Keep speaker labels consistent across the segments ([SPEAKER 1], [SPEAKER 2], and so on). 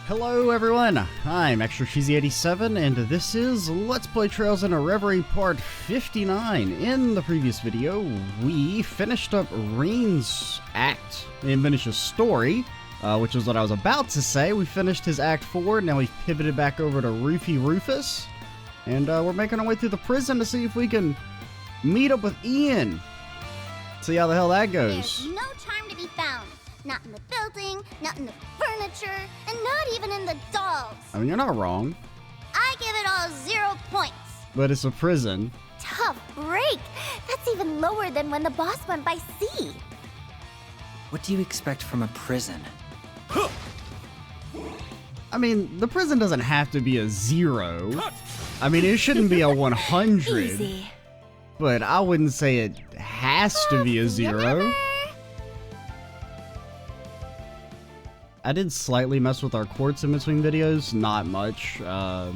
[SPEAKER 1] Hello everyone, I'm Extra Cheesy 87 and this is Let's Play Trails Into Reverie Part 59. In the previous video, we finished up Rain's act and finished his story, which is what I was about to say. We finished his Act 4, now we've pivoted back over to Rufus, and we're making our way through the prison to see if we can meet up with Ian. See how the hell that goes.
[SPEAKER 2] There's no charm to be found. Not in the building, not in the furniture, and not even in the dolls.
[SPEAKER 1] I mean, you're not wrong.
[SPEAKER 2] I give it all 0 points.
[SPEAKER 1] But it's a prison.
[SPEAKER 2] Tough break. That's even lower than when the boss went by sea.
[SPEAKER 3] What do you expect from a prison?
[SPEAKER 1] I mean, the prison doesn't have to be a 0. I mean, it shouldn't be a 100.
[SPEAKER 2] Easy.
[SPEAKER 1] But I wouldn't say it has to be a 0. I did slightly mess with our quartz in between videos, not much. Well,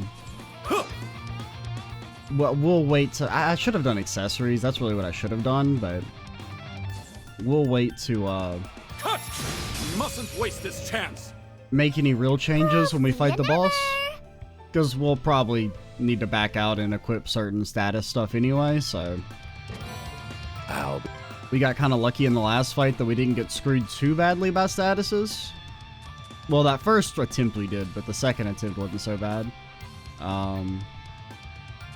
[SPEAKER 1] we'll wait to... I should have done accessories, that's really what I should have done, but... We'll wait to,
[SPEAKER 4] Cut! You mustn't waste this chance!
[SPEAKER 1] Make any real changes when we fight the boss. Because we'll probably need to back out and equip certain status stuff anyway, so...
[SPEAKER 4] Ow.
[SPEAKER 1] We got kind of lucky in the last fight that we didn't get screwed too badly by statuses. Well, that first attempt we did, but the second attempt wasn't so bad. I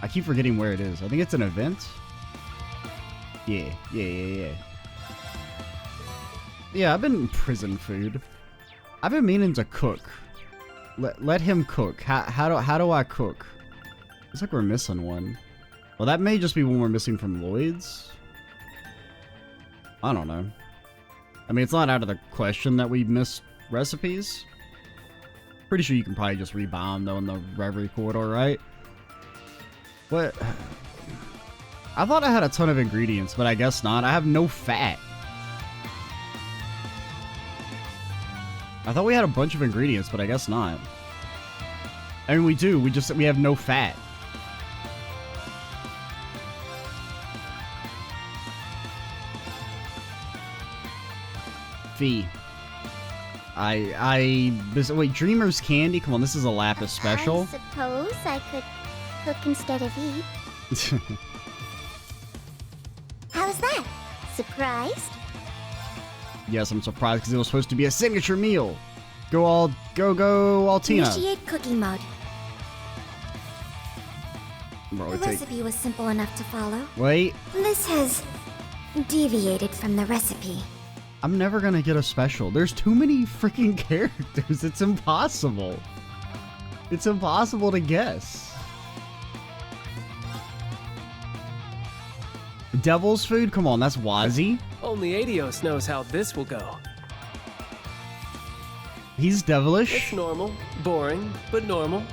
[SPEAKER 1] keep forgetting where it is. I think it's an event. Yeah. Yeah, I've been prison food. I've been meaning to cook. Let him cook. How do I cook? It's like we're missing one. Well, that may just be one we're missing from Lloyd's. I don't know. I mean, it's not out of the question that we missed recipes. Pretty sure you can probably just rebuy them though in the Reverie corridor, right? But I thought I had a ton of ingredients, but I guess not. I have no fat. I thought we had a bunch of ingredients, but I guess not. I mean, we do. We have no fat. Fee. Wait, Dreamer's Candy? Come on, this is a Lapis special.
[SPEAKER 2] I suppose I could cook instead of eat. How's that? Surprised?
[SPEAKER 1] Yes, I'm surprised because it was supposed to be a signature meal. Go Altina.
[SPEAKER 2] Initiate cooking mode.
[SPEAKER 1] Bro,
[SPEAKER 2] The recipe was simple enough to follow.
[SPEAKER 1] Wait,
[SPEAKER 2] This has deviated from the recipe.
[SPEAKER 1] I'm never gonna get a special. There's too many freaking characters. It's impossible. It's impossible to guess. Devil's food? Come on, that's Wazzy.
[SPEAKER 5] Only Adios knows how this will go.
[SPEAKER 1] He's devilish.
[SPEAKER 5] It's normal, boring, but normal.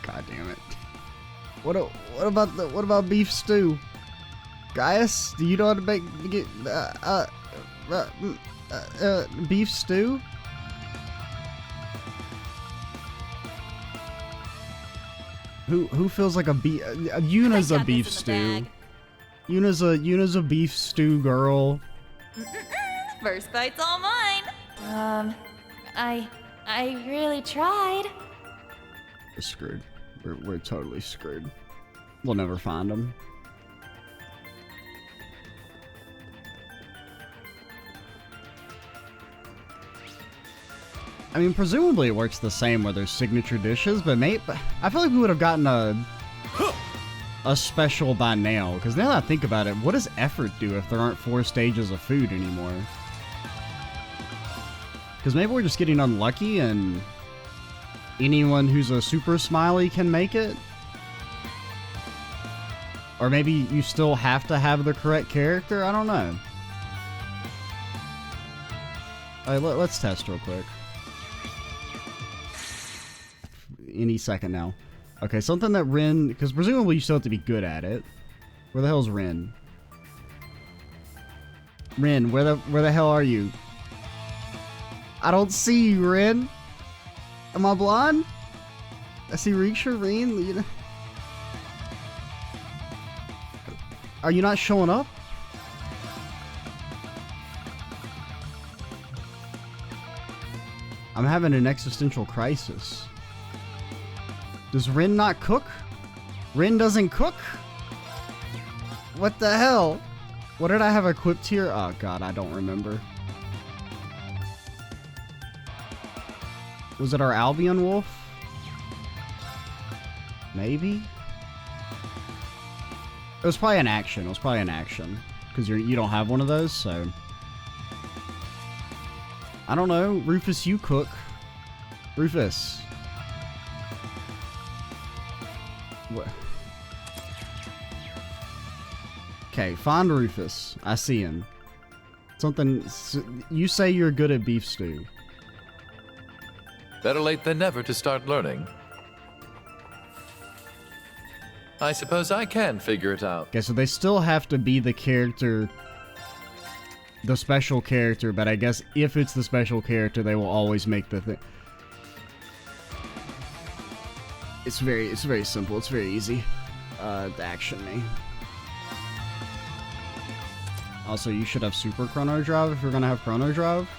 [SPEAKER 1] God damn it. What about beef stew? Gaius, do you know how to make beef stew? Who feels like a beef? Yuna's a beef stew. Yuna's a beef stew girl.
[SPEAKER 6] First bite's all mine. I really tried.
[SPEAKER 1] We're screwed. We're totally screwed. We'll never find them. I mean, presumably it works the same where there's signature dishes, but I feel like we would have gotten a special by now, because now that I think about it, what does effort do if there aren't 4 stages of food anymore? Because maybe we're just getting unlucky and anyone who's a super smiley can make it? Or maybe you still have to have the correct character? I don't know. Alright, let's test real quick. Any second now. Okay, something that Rin, because presumably you still have to be good at it. Where the hell's Rin? Rin, where the hell are you? I don't see you, Rin. Am I blind? I see Riksha, Rin. You know. Are you not showing up? I'm having an existential crisis. Does Rin not cook? Rin doesn't cook? What the hell? What did I have equipped here? Oh god, I don't remember. Was it our Albion Wolf? Maybe? It was probably an action. It was probably an action. Because you don't have one of those, so... I don't know. Rufus, you cook. Rufus. What? Okay, find Rufus. I see him. Something... You say you're good at beef stew.
[SPEAKER 7] Better late than never to start learning. I suppose I can figure it out.
[SPEAKER 1] Okay, so they still have to be the character... The special character, but I guess if it's the special character, they will always make the thing. It's very simple. It's very easy. Action me. Also, you should have Super Chrono Drive if you're gonna have Chrono Drive.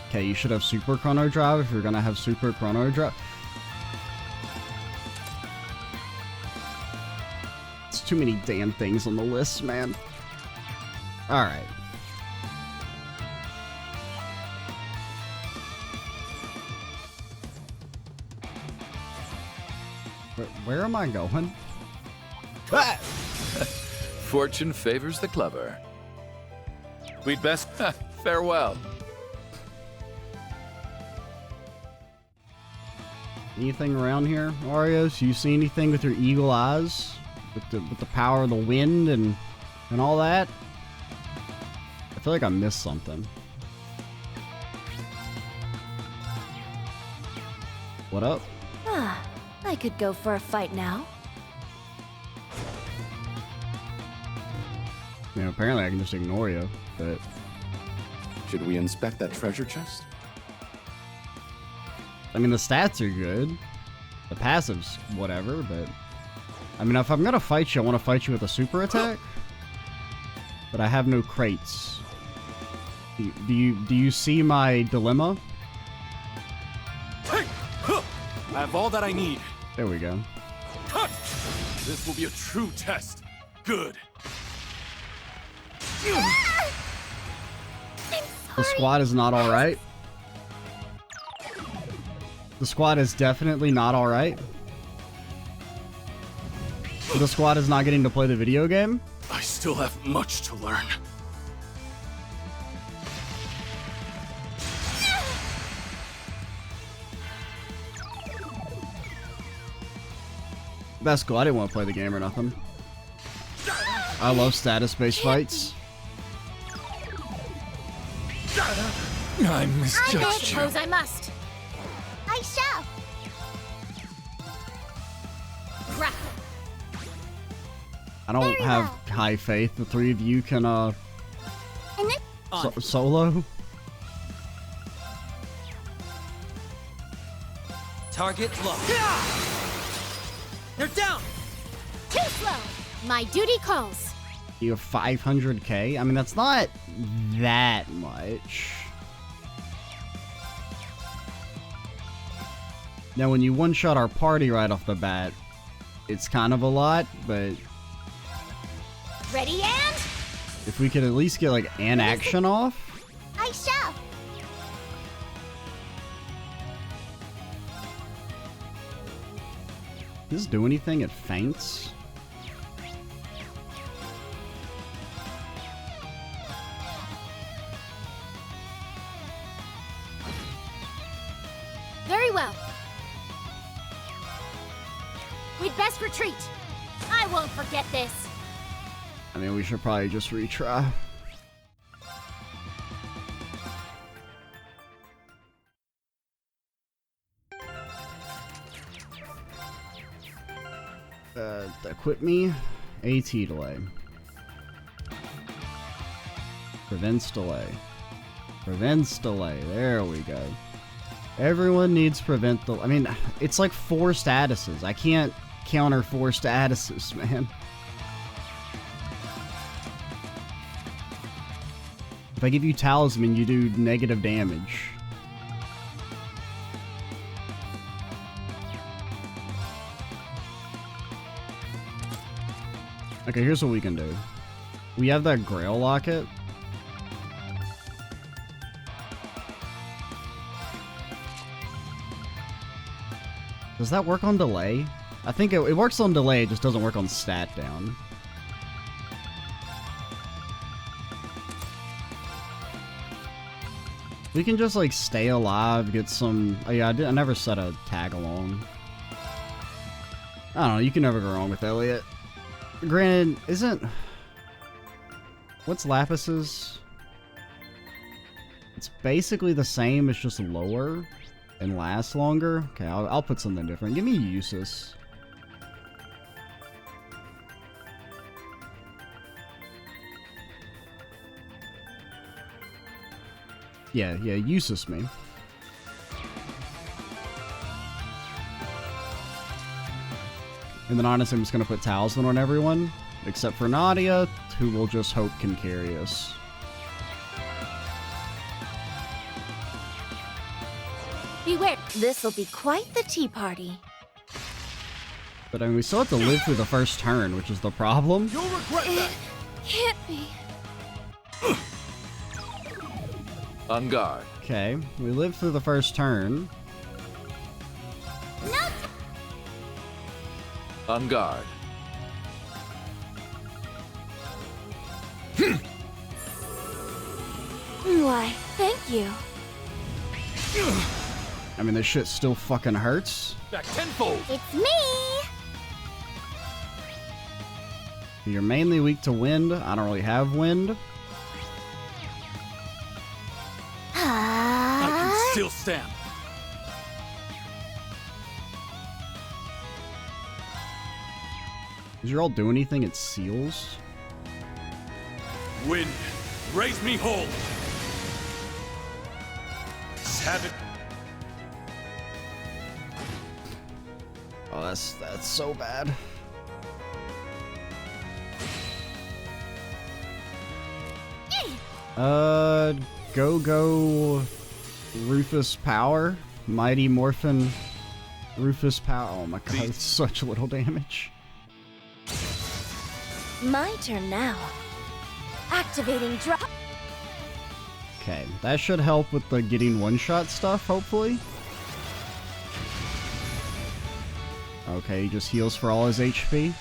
[SPEAKER 1] Okay, you should have Super Chrono Drive if you're gonna have Super Chrono Drive. It's too many damn things on the list, man. Alright. Where am I going? Ah!
[SPEAKER 7] Fortune favors the clever. We'd best... farewell.
[SPEAKER 1] Anything around here, Arios? You see anything with your eagle eyes? With the power of the wind and all that? I feel like I missed something. What up?
[SPEAKER 8] I could go for a fight now.
[SPEAKER 1] You know, apparently I can just ignore you, but...
[SPEAKER 4] Should we inspect that treasure chest?
[SPEAKER 1] I mean, the stats are good. The passive's whatever, but... I mean, if I'm gonna fight you, I want to fight you with a super attack. But I have no crates. Do you see my dilemma?
[SPEAKER 4] I have all that I need.
[SPEAKER 1] There we go.
[SPEAKER 4] This will be a true test. Good.
[SPEAKER 1] The squad is not alright. The squad is definitely not alright. The squad is not getting to play the video game.
[SPEAKER 4] I still have much to learn.
[SPEAKER 1] That's cool. I didn't want to play the game or nothing. I love status-based fights.
[SPEAKER 7] I misjudged you.
[SPEAKER 2] I must. I shall.
[SPEAKER 1] I don't
[SPEAKER 2] Very
[SPEAKER 1] have
[SPEAKER 2] well.
[SPEAKER 1] high faith. The three of you can,
[SPEAKER 2] And then
[SPEAKER 1] solo?
[SPEAKER 3] Target locked. They're down!
[SPEAKER 2] too slow. My duty calls.
[SPEAKER 1] You have 500k? I mean, that's not that much. Now, when you one-shot our party right off the bat, it's kind of a lot, but
[SPEAKER 2] Ready and
[SPEAKER 1] if we could at least get, like, an action off.
[SPEAKER 2] I shall.
[SPEAKER 1] Does this do anything? It faints?
[SPEAKER 2] Very well. We'd best retreat. I won't forget this.
[SPEAKER 1] I mean, we should probably just retry. Equip me. AT delay. Prevents delay. Prevents delay. There we go. Everyone needs prevent delay. I mean, it's like 4 statuses. I can't counter 4 statuses, man. If I give you Talisman, you do negative damage. Okay, here's what we can do. We have that Grail Locket. Does that work on delay? I think it works on delay, it just doesn't work on stat down. We can just like stay alive, get some... Oh yeah, I never set a tag along. I don't know, you can never go wrong with Elliot. Granted, isn't... What's Lapis's? It's basically the same, it's just lower and lasts longer. Okay, I'll put something different. Give me Usus. Yeah, Usus me. And then honestly, I'm just gonna put Talisman on everyone, except for Nadia, who we'll just hope can carry us.
[SPEAKER 8] Beware, this'll be quite the tea party.
[SPEAKER 1] But I mean, we still have to live through the first turn, which is the problem.
[SPEAKER 4] You'll regret that!
[SPEAKER 8] Can't be.
[SPEAKER 7] On guard.
[SPEAKER 1] Okay, we lived through the first turn.
[SPEAKER 7] On guard.
[SPEAKER 8] Why, thank you.
[SPEAKER 1] I mean, this shit still fucking hurts.
[SPEAKER 4] Back tenfold!
[SPEAKER 2] It's me!
[SPEAKER 1] You're mainly weak to wind. I don't really have wind.
[SPEAKER 4] I can still stand.
[SPEAKER 1] Does your all do anything? It seals.
[SPEAKER 4] Wind, raise me whole. Let's have it.
[SPEAKER 1] Oh, that's so bad. Go Rufus power, Mighty Morphin Rufus power. Oh my god, it's such little damage.
[SPEAKER 8] My turn now. Activating drop.
[SPEAKER 1] Okay, that should help with the getting one-shot stuff, hopefully. Okay, he just heals for all his HP.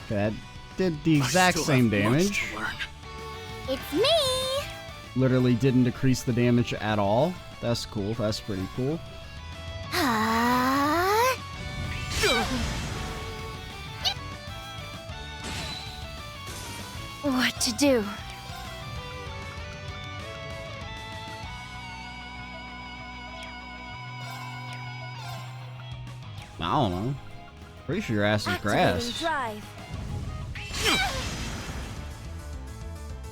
[SPEAKER 1] Okay, that did the exact same damage.
[SPEAKER 2] It's me!
[SPEAKER 8] Literally didn't decrease the damage at all. That's cool. That's pretty cool.
[SPEAKER 2] What to do?
[SPEAKER 8] I don't know. Pretty sure your ass is grass.
[SPEAKER 2] Drive.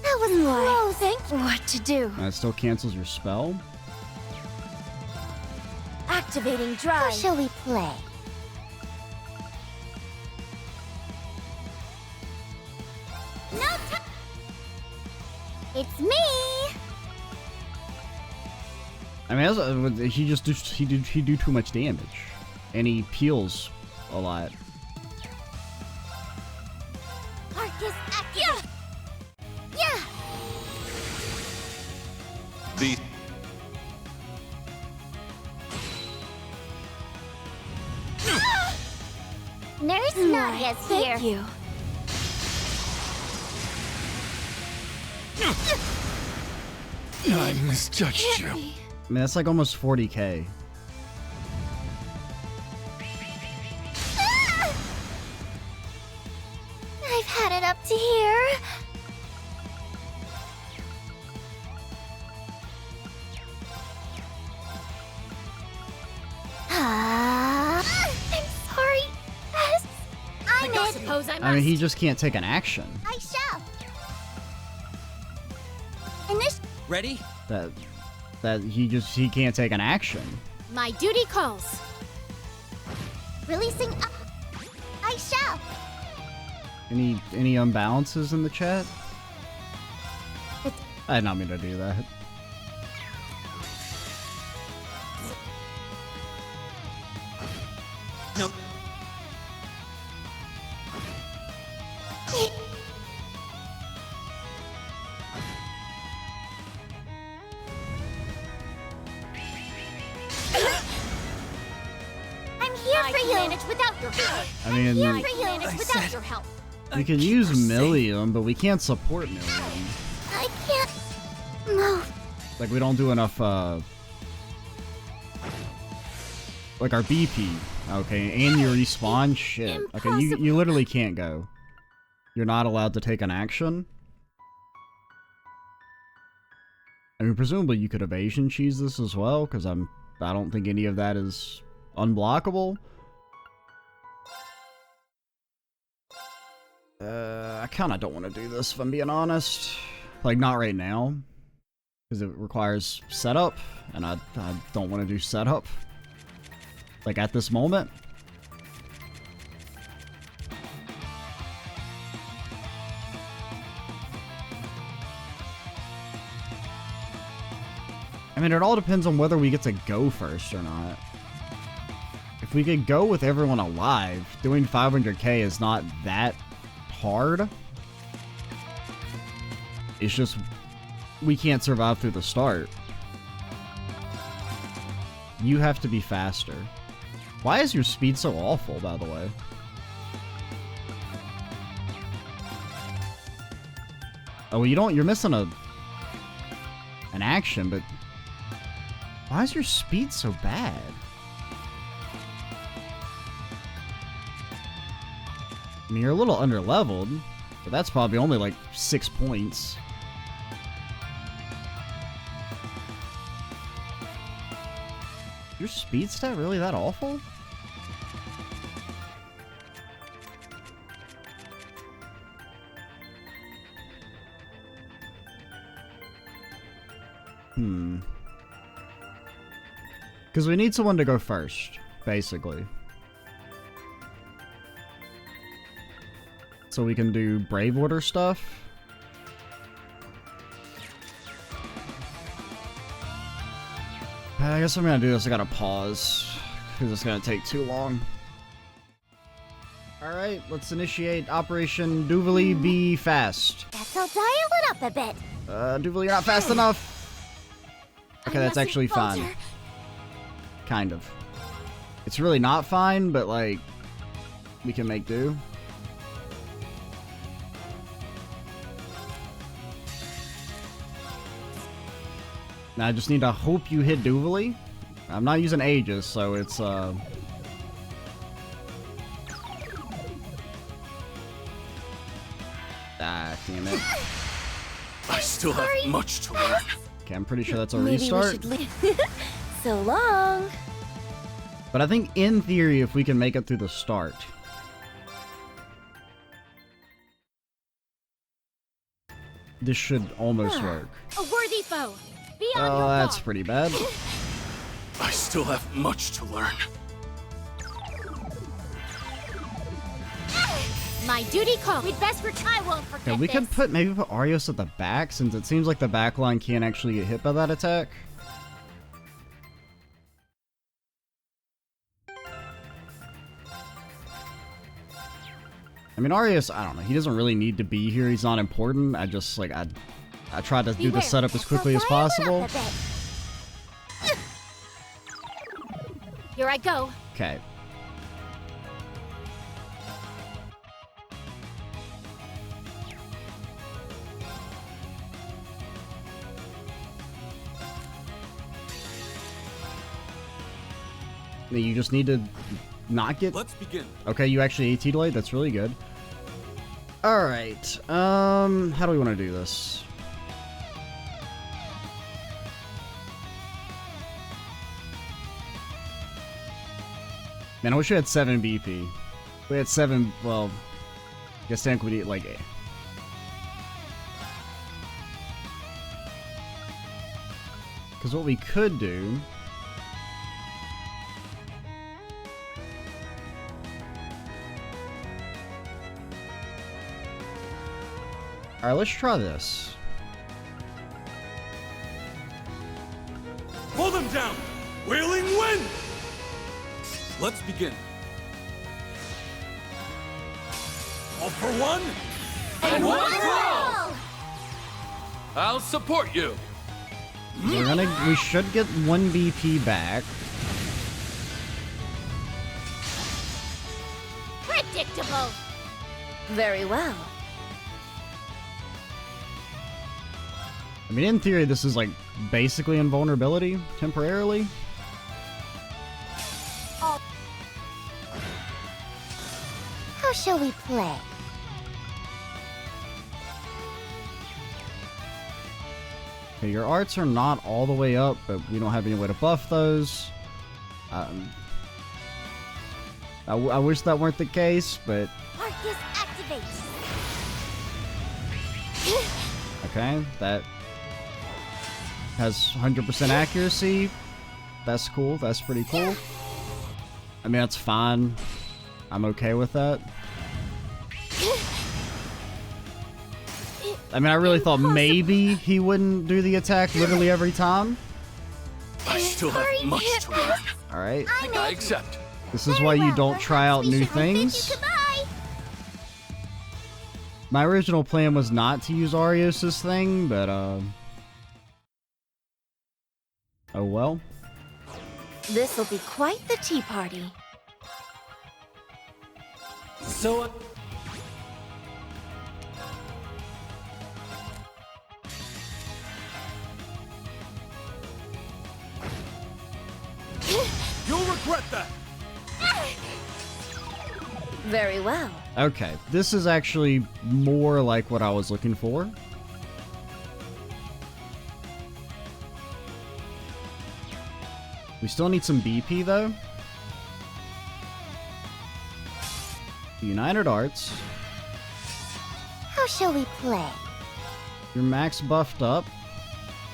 [SPEAKER 2] That was low, thank you. What to do?
[SPEAKER 8] That still cancels your spell.
[SPEAKER 2] Activating drive. Who shall we play? No time. It's me.
[SPEAKER 8] I mean, he do too much damage, and he peels a lot.
[SPEAKER 2] Arcus active. Yeah.
[SPEAKER 7] The
[SPEAKER 2] Nurse Nadia's here.
[SPEAKER 8] Thank you.
[SPEAKER 7] I misjudged you.
[SPEAKER 8] I mean, that's like almost 40k.
[SPEAKER 2] I've had it up to here. I'm sorry. Yes. I don't suppose I must.
[SPEAKER 8] I mean, he just can't take an action.
[SPEAKER 2] I shall. And this.
[SPEAKER 3] Ready?
[SPEAKER 8] He can't take an action.
[SPEAKER 2] My duty calls. Releasing up. I shall.
[SPEAKER 1] Any unbalances in the chat? I did not mean to do that.
[SPEAKER 3] Nope.
[SPEAKER 2] I'm here for you. Manage without your help.
[SPEAKER 1] I mean,
[SPEAKER 2] Here for you. Manage without your help.
[SPEAKER 1] we can use Millium, but we can't support Millium.
[SPEAKER 2] I can't move.
[SPEAKER 1] Like, we don't do enough, like our BP. Okay, and your respawn? Shit. Okay, you literally can't go. You're not allowed to take an action. I mean, presumably you could evasion cheese this as well, because I don't think any of that is unblockable. I kind of don't want to do this, if I'm being honest. Like, not right now. Because it requires setup, and I don't want to do setup. Like, at this moment. I mean, it all depends on whether we get to go first or not. If we could go with everyone alive, doing 500k is not that hard. It's just, we can't survive through the start. You have to be faster. Why is your speed so awful, by the way? Oh, well, you're missing an action, but why is your speed so bad? I mean, you're a little under-leveled, but that's probably only like 6 points. Your speed stat really that awful? Because we need someone to go first, basically. So we can do Brave Order stuff. I guess I'm gonna do this. I gotta pause, because it's gonna take too long. Alright, let's initiate Operation Dudley Be Fast.
[SPEAKER 2] Guess I'll dial it up a bit.
[SPEAKER 1] Dudley, you're not fast enough! Okay, that's actually fine. Kind of. It's really not fine, but like, we can make do. Now I just need to hope you hit Dudley. I'm not using Aegis, so it's ah, damn it.
[SPEAKER 4] I still have much to learn.
[SPEAKER 1] Okay, I'm pretty sure that's a
[SPEAKER 2] Maybe
[SPEAKER 1] restart.
[SPEAKER 2] we should leave. So long.
[SPEAKER 1] But I think in theory, if we can make it through the start. This should almost work.
[SPEAKER 2] A worthy foe. Be on
[SPEAKER 1] Oh,
[SPEAKER 2] your
[SPEAKER 1] that's
[SPEAKER 2] guard.
[SPEAKER 1] pretty bad.
[SPEAKER 4] I still have much to learn.
[SPEAKER 2] My duty call. We'd best I won't forget
[SPEAKER 1] Okay, we could
[SPEAKER 2] this.
[SPEAKER 1] maybe put Arios at the back, since it seems like the back line can't actually get hit by that attack. I mean, Arios, I don't know. He doesn't really need to be here. He's not important. I just, like, I tried to do the
[SPEAKER 2] Beware.
[SPEAKER 1] setup as
[SPEAKER 2] Guess
[SPEAKER 1] quickly
[SPEAKER 2] I'll
[SPEAKER 1] as
[SPEAKER 2] dial it
[SPEAKER 1] possible.
[SPEAKER 2] up a bit. Here I go.
[SPEAKER 1] Okay. You just need to not get...
[SPEAKER 4] Let's begin.
[SPEAKER 1] Okay, you actually AT delayed? That's really good. Alright, how do we want to do this? Man, I wish we had 7 BP. If we had 7, well, I guess technically we'd eat like 8. Because what we could do... Alright, let's try this.
[SPEAKER 4] Pull them down! Wailing wind! Let's begin. All for one,
[SPEAKER 2] And one for all!
[SPEAKER 7] I'll support you.
[SPEAKER 1] We should get 1 BP back.
[SPEAKER 2] Predictable!
[SPEAKER 6] Very well.
[SPEAKER 1] I mean, in theory, this is like basically invulnerability temporarily.
[SPEAKER 2] How shall we play?
[SPEAKER 1] Okay, your arts are not all the way up, but we don't have any way to buff those. I wish that weren't the case, but
[SPEAKER 2] Arcus activates!
[SPEAKER 1] okay, that has 100% accuracy. That's cool. That's pretty cool. I mean, that's fine. I'm okay with that. I mean, I really thought maybe he wouldn't do the attack literally every time.
[SPEAKER 4] I still have much to learn.
[SPEAKER 1] Alright.
[SPEAKER 7] I accept.
[SPEAKER 1] This is why you don't try out new things. My original plan was not to use Arios' thing, but oh well.
[SPEAKER 6] This'll be quite the tea party.
[SPEAKER 5] So,
[SPEAKER 4] You'll regret that!
[SPEAKER 6] Very well.
[SPEAKER 1] Okay, this is actually more like what I was looking for. We still need some BP though. United Arts.
[SPEAKER 2] How shall we play?
[SPEAKER 1] Your max buffed up.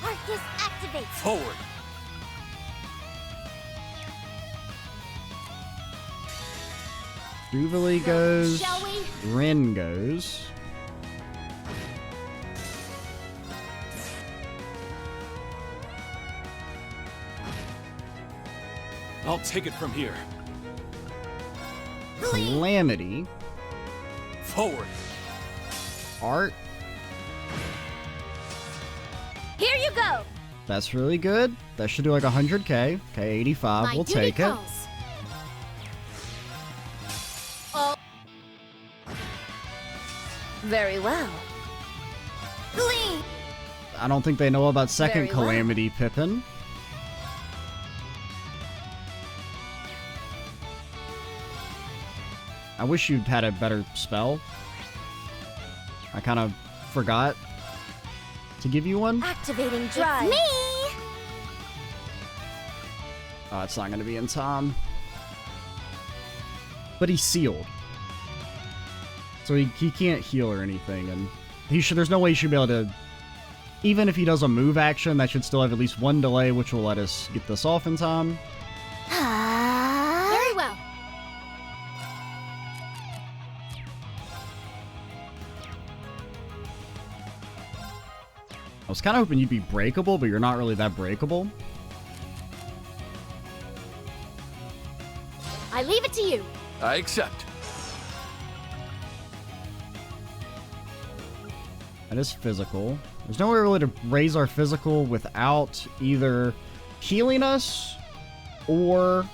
[SPEAKER 2] Arcus activates!
[SPEAKER 4] Forward!
[SPEAKER 1] Jubilee goes.
[SPEAKER 2] Shall we?
[SPEAKER 1] Rin goes.
[SPEAKER 4] I'll take it from here.
[SPEAKER 1] Calamity.
[SPEAKER 4] Forward!
[SPEAKER 1] Art.
[SPEAKER 2] Here you go!
[SPEAKER 1] That's really good. That should do like 100k. Okay, 85.
[SPEAKER 2] My
[SPEAKER 1] We'll
[SPEAKER 2] duty
[SPEAKER 1] take it.
[SPEAKER 2] calls.
[SPEAKER 6] Very well.
[SPEAKER 2] Gleam!
[SPEAKER 1] I don't think they know about second
[SPEAKER 6] Very well.
[SPEAKER 1] Calamity Pippin. I wish you'd had a better spell. I kind of forgot to give you one.
[SPEAKER 6] Activating drive.
[SPEAKER 2] Me!
[SPEAKER 1] Oh, it's not going to be in time. But he's sealed. So he can't heal or anything, and there's no way he should be able to, even if he does a move action, that should still have at least one delay, which will let us get this off in time.
[SPEAKER 2] Very well.
[SPEAKER 1] I was kind of hoping you'd be breakable, but you're not really that breakable.
[SPEAKER 2] I leave it to you.
[SPEAKER 7] I accept.
[SPEAKER 1] That is physical. There's no way really to raise our physical without either healing us or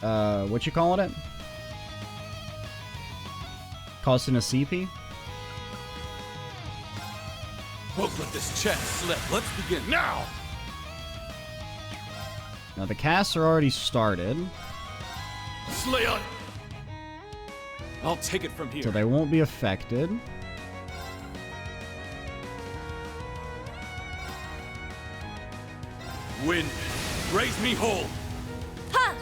[SPEAKER 1] what you calling it? Costing a CP?
[SPEAKER 4] Won't let this chance slip. Let's begin now!
[SPEAKER 1] Now the casts are already started,
[SPEAKER 4] Slay on! I'll take it from here.
[SPEAKER 1] so they won't be affected.
[SPEAKER 4] Wind, raise me whole!
[SPEAKER 2] Ha!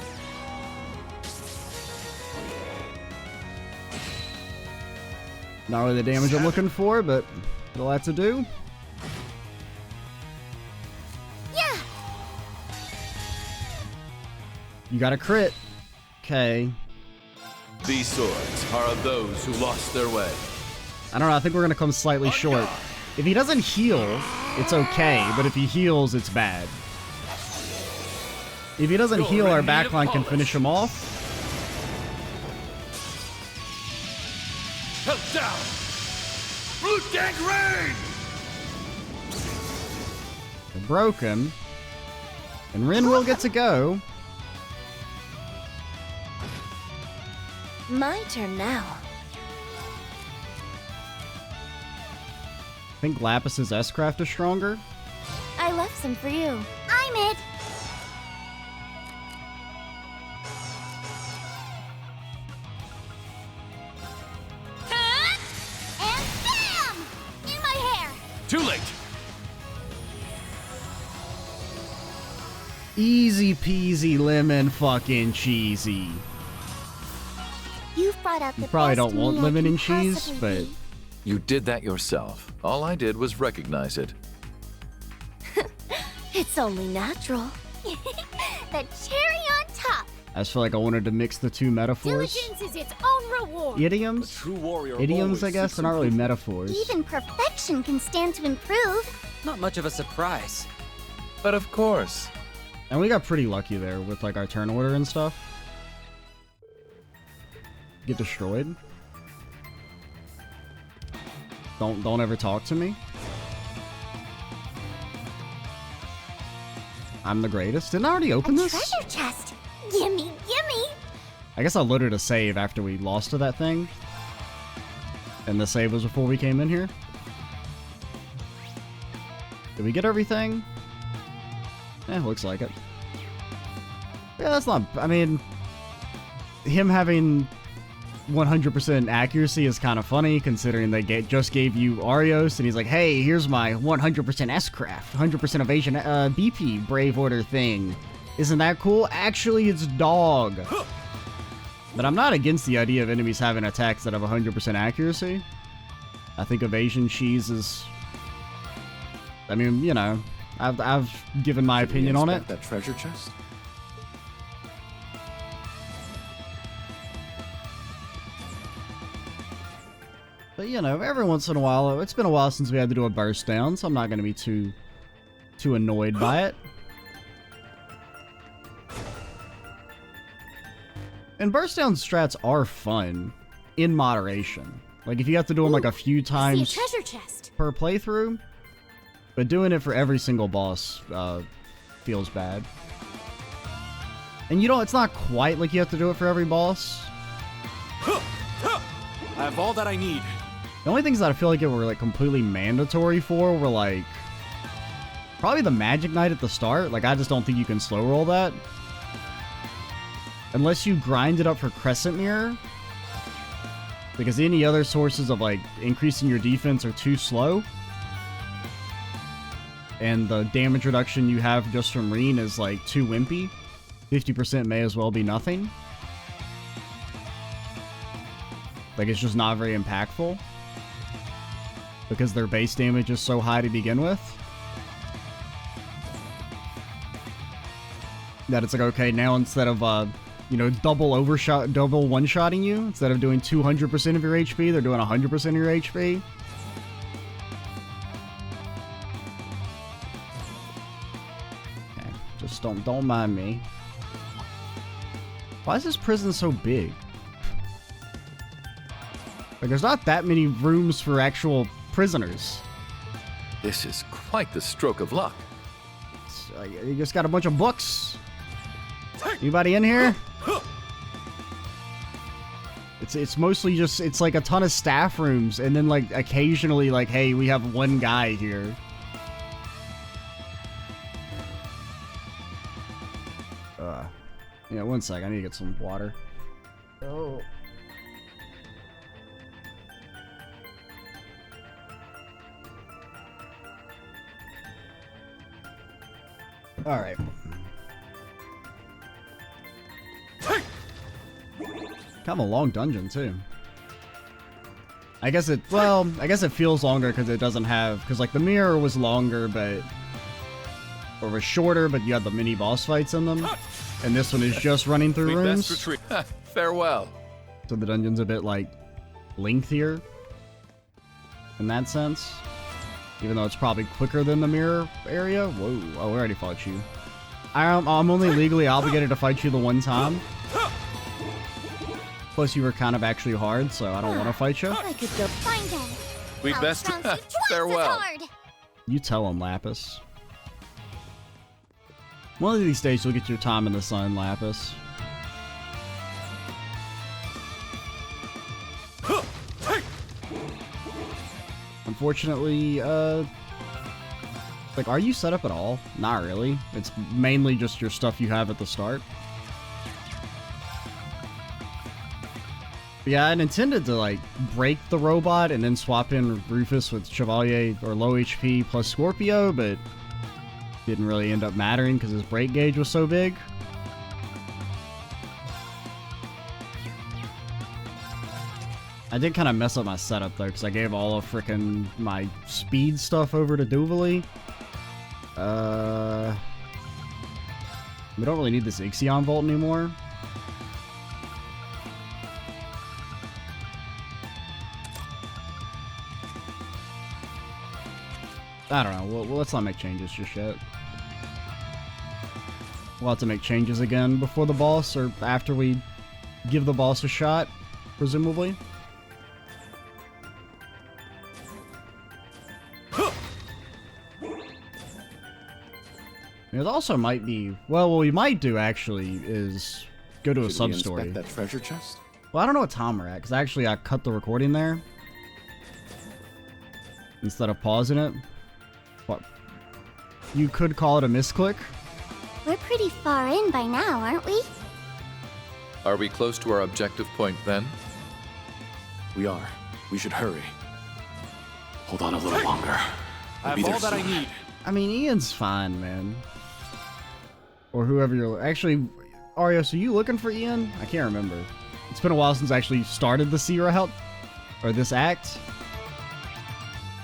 [SPEAKER 1] Not really the damage I'm looking for, but it'll have to do.
[SPEAKER 2] Yeah!
[SPEAKER 1] You got a crit. Okay.
[SPEAKER 7] These swords are of those who lost their way.
[SPEAKER 1] I don't know, I think we're gonna come slightly short. If he doesn't heal, it's okay, but if he heals, it's bad. If he doesn't heal, our backline can finish him off.
[SPEAKER 7] Held down! Blue Dank Rain!
[SPEAKER 1] They're broken. And Rin will get to go.
[SPEAKER 6] My turn now.
[SPEAKER 1] I think Lapis's S-Craft is stronger.
[SPEAKER 6] I left some for you.
[SPEAKER 2] I'm it. Huh? And bam! In my hair.
[SPEAKER 7] Too late!
[SPEAKER 1] Easy peasy lemon fucking cheesy.
[SPEAKER 2] You've brought out the
[SPEAKER 1] You probably
[SPEAKER 2] best
[SPEAKER 1] don't want
[SPEAKER 2] me I
[SPEAKER 1] lemon
[SPEAKER 2] can
[SPEAKER 1] and cheese,
[SPEAKER 2] possibly
[SPEAKER 1] but
[SPEAKER 2] be.
[SPEAKER 7] You did that yourself. All I did was recognize it.
[SPEAKER 6] It's only natural.
[SPEAKER 2] The cherry on top.
[SPEAKER 1] I just feel like I wanted to mix the two metaphors.
[SPEAKER 2] Diligence is its own reward.
[SPEAKER 1] Idioms?
[SPEAKER 4] True warrior
[SPEAKER 1] Idioms, I
[SPEAKER 4] always
[SPEAKER 1] guess,
[SPEAKER 4] seeks
[SPEAKER 1] they're not really
[SPEAKER 4] improvement.
[SPEAKER 1] metaphors.
[SPEAKER 2] Even perfection can stand to improve.
[SPEAKER 3] Not much of a surprise.
[SPEAKER 7] But of course.
[SPEAKER 1] And we got pretty lucky there with like our turn order and stuff. Get destroyed. Don't ever talk to me. I'm the greatest. Didn't I already open
[SPEAKER 2] A
[SPEAKER 1] this?
[SPEAKER 2] treasure chest. Gimme, gimme.
[SPEAKER 1] I guess I loaded a save after we lost to that thing. And the save was before we came in here. Did we get everything? Looks like it. Yeah, that's not... I mean... Him having 100% accuracy is kind of funny, considering they just gave you Arios, and he's like, hey, here's my 100% S-Craft, 100% evasion BP Brave Order thing. Isn't that cool? Actually, it's dog. But I'm not against the idea of enemies having attacks that have 100% accuracy. I think evasion cheese is... I mean, you know, I've given my opinion on it.
[SPEAKER 4] That treasure chest?
[SPEAKER 1] But, you know, every once in a while, it's been a while since we had to do a burst down, so I'm not going to be too annoyed by it. And burst down strats are fun, in moderation. Like, if you have to do them like a few
[SPEAKER 2] See a
[SPEAKER 1] times
[SPEAKER 2] treasure chest.
[SPEAKER 1] per playthrough, but doing it for every single boss feels bad. And you don't, it's not quite like you have to do it for every boss.
[SPEAKER 4] I have all that I need.
[SPEAKER 1] The only things that I feel like it were like completely mandatory for were like probably the Magic Knight at the start. Like I just don't think you can slow roll that unless you grind it up for Crescent Mirror, because any other sources of like increasing your defense are too slow, and the damage reduction you have just from Reen is like too wimpy. 50% may as well be nothing. Like it's just not very impactful because their base damage is so high to begin with that it's like, okay, now instead of you know, double one-shotting you, instead of doing 200% of your HP, they're doing 100% of your HP. Okay, just don't mind me. Why is this prison so big? Like, there's not that many rooms for actual prisoners.
[SPEAKER 7] This is quite the stroke of luck.
[SPEAKER 1] You just got a bunch of books. Anybody in here? It's mostly just, it's like a ton of staff rooms, and then like occasionally like, hey, we have one guy here. Yeah, one sec, I need to get some water. Oh. All right. Kind of a long dungeon too. I guess it feels longer because it doesn't have, because like the mirror was longer, or was shorter, but you had the mini boss fights in them, and this one is just running through
[SPEAKER 4] Best
[SPEAKER 1] rooms,
[SPEAKER 4] retreat.
[SPEAKER 7] Farewell.
[SPEAKER 1] so the dungeon's a bit like lengthier. in that sense. Even though it's probably quicker than the mirror area. Whoa, oh, we already fought you. I'm only legally obligated to fight you the one time. Plus, you were kind of actually hard, so I don't want to fight you.
[SPEAKER 2] I could go find him.
[SPEAKER 7] We
[SPEAKER 2] I'll
[SPEAKER 7] best
[SPEAKER 2] trounce you twice as
[SPEAKER 7] farewell.
[SPEAKER 2] hard.
[SPEAKER 1] You tell him, Lapis. One of these days, you'll get your time in the sun, Lapis. Unfortunately, like, are you set up at all? Not really. It's mainly just your stuff you have at the start. Yeah, I intended to, like, break the robot and then swap in Rufus with Chevalier or low HP plus Scorpio, but didn't really end up mattering because his break gauge was so big. I did kind of mess up my setup, though, because I gave all of frickin' my speed stuff over to Dudley. We don't really need this Ixion Vault anymore. I don't know. Well, let's not make changes just yet. We'll have to make changes again before the boss, or after we give the boss a shot, presumably. It also might be... Well, what we might do, actually, is go to a sub-story.
[SPEAKER 4] Inspect that treasure chest?
[SPEAKER 1] Well, I don't know what time we're at, because actually I cut the recording there. Instead of pausing it. What? You could call it a misclick.
[SPEAKER 2] We're pretty far in by now, aren't we?
[SPEAKER 7] Are we close to our objective point then?
[SPEAKER 4] We are. We should hurry. Hold on a little longer.
[SPEAKER 3] I have all that I need.
[SPEAKER 1] I mean, Ian's fine, man. Or whoever you're... Actually, Arios, are you looking for Ian? I can't remember. It's been a while since I actually started the Sierra help. Or this act.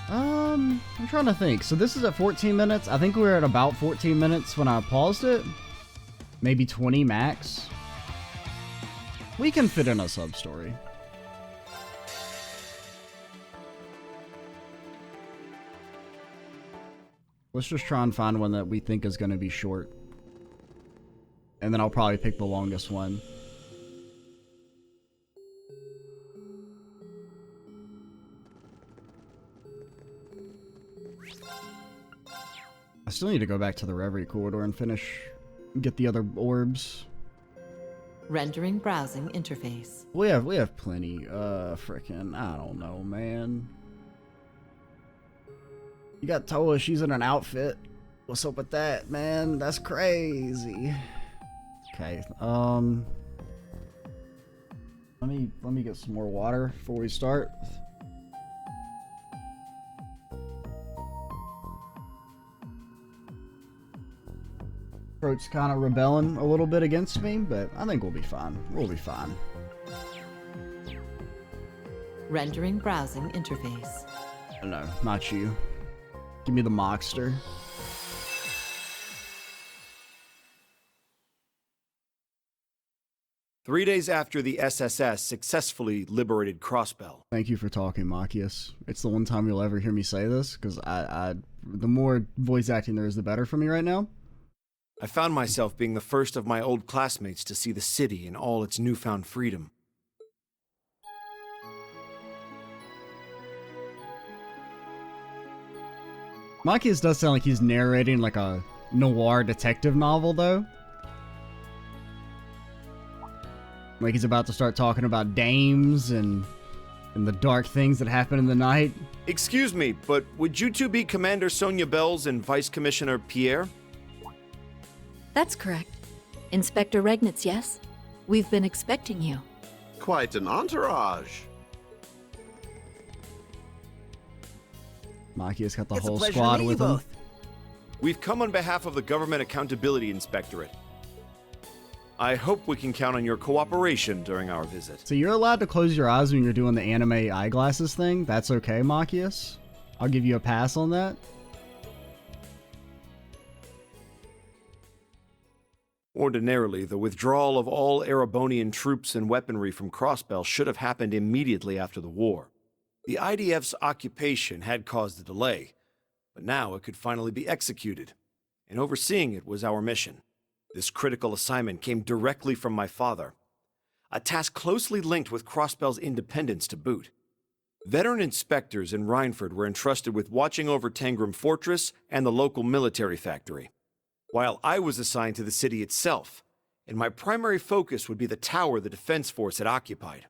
[SPEAKER 1] I'm trying to think. So this is at 14 minutes. I think we were at about 14 minutes when I paused it. Maybe 20 max. We can fit in a sub-story. Let's just try and find one that we think is going to be short. And then I'll probably pick the longest one. I still need to go back to the Reverie corridor and get the other orbs.
[SPEAKER 9] Rendering browsing interface.
[SPEAKER 1] We have plenty. Frickin', I don't know, man. You got Toa, she's in an outfit. What's up with that, man? That's crazy. Okay, let me get some more water before we start. Throat's kind of rebelling a little bit against me, but I think we'll be fine. We'll be fine.
[SPEAKER 9] Rendering browsing interface.
[SPEAKER 1] No, not you. Give me the Mockster.
[SPEAKER 10] Three days after the SSS successfully liberated Crossbell.
[SPEAKER 1] Thank you for talking, Machias. It's the one time you'll ever hear me say this, because the more voice acting there is, the better for me right now.
[SPEAKER 10] I found myself being the first of my old classmates to see the city in all its newfound freedom.
[SPEAKER 1] Machias does sound like he's narrating like a noir detective novel, though. Like he's about to start talking about dames and the dark things that happen in the night.
[SPEAKER 10] Excuse me, but would you two be Commander Sonia Bells and Vice Commissioner Pierre?
[SPEAKER 6] That's correct. Inspector Regnitz, yes? We've been expecting you.
[SPEAKER 11] Quite an entourage.
[SPEAKER 1] Machias got the whole squad with him.
[SPEAKER 10] We've come on behalf of the Government Accountability Inspectorate. I hope we can count on your cooperation during our visit.
[SPEAKER 1] So you're allowed to close your eyes when you're doing the anime eyeglasses thing? That's okay, Machias? I'll give you a pass on that.
[SPEAKER 10] Ordinarily, the withdrawal of all Erebonian troops and weaponry from Crossbell should have happened immediately after the war. The IDF's occupation had caused a delay, but now it could finally be executed, and overseeing it was our mission. This critical assignment came directly from my father, a task closely linked with Crossbell's independence to boot. Veteran inspectors in Rhineford were entrusted with watching over Tangram Fortress and the local military factory, while I was assigned to the city itself, and my primary focus would be the tower the defense force had occupied.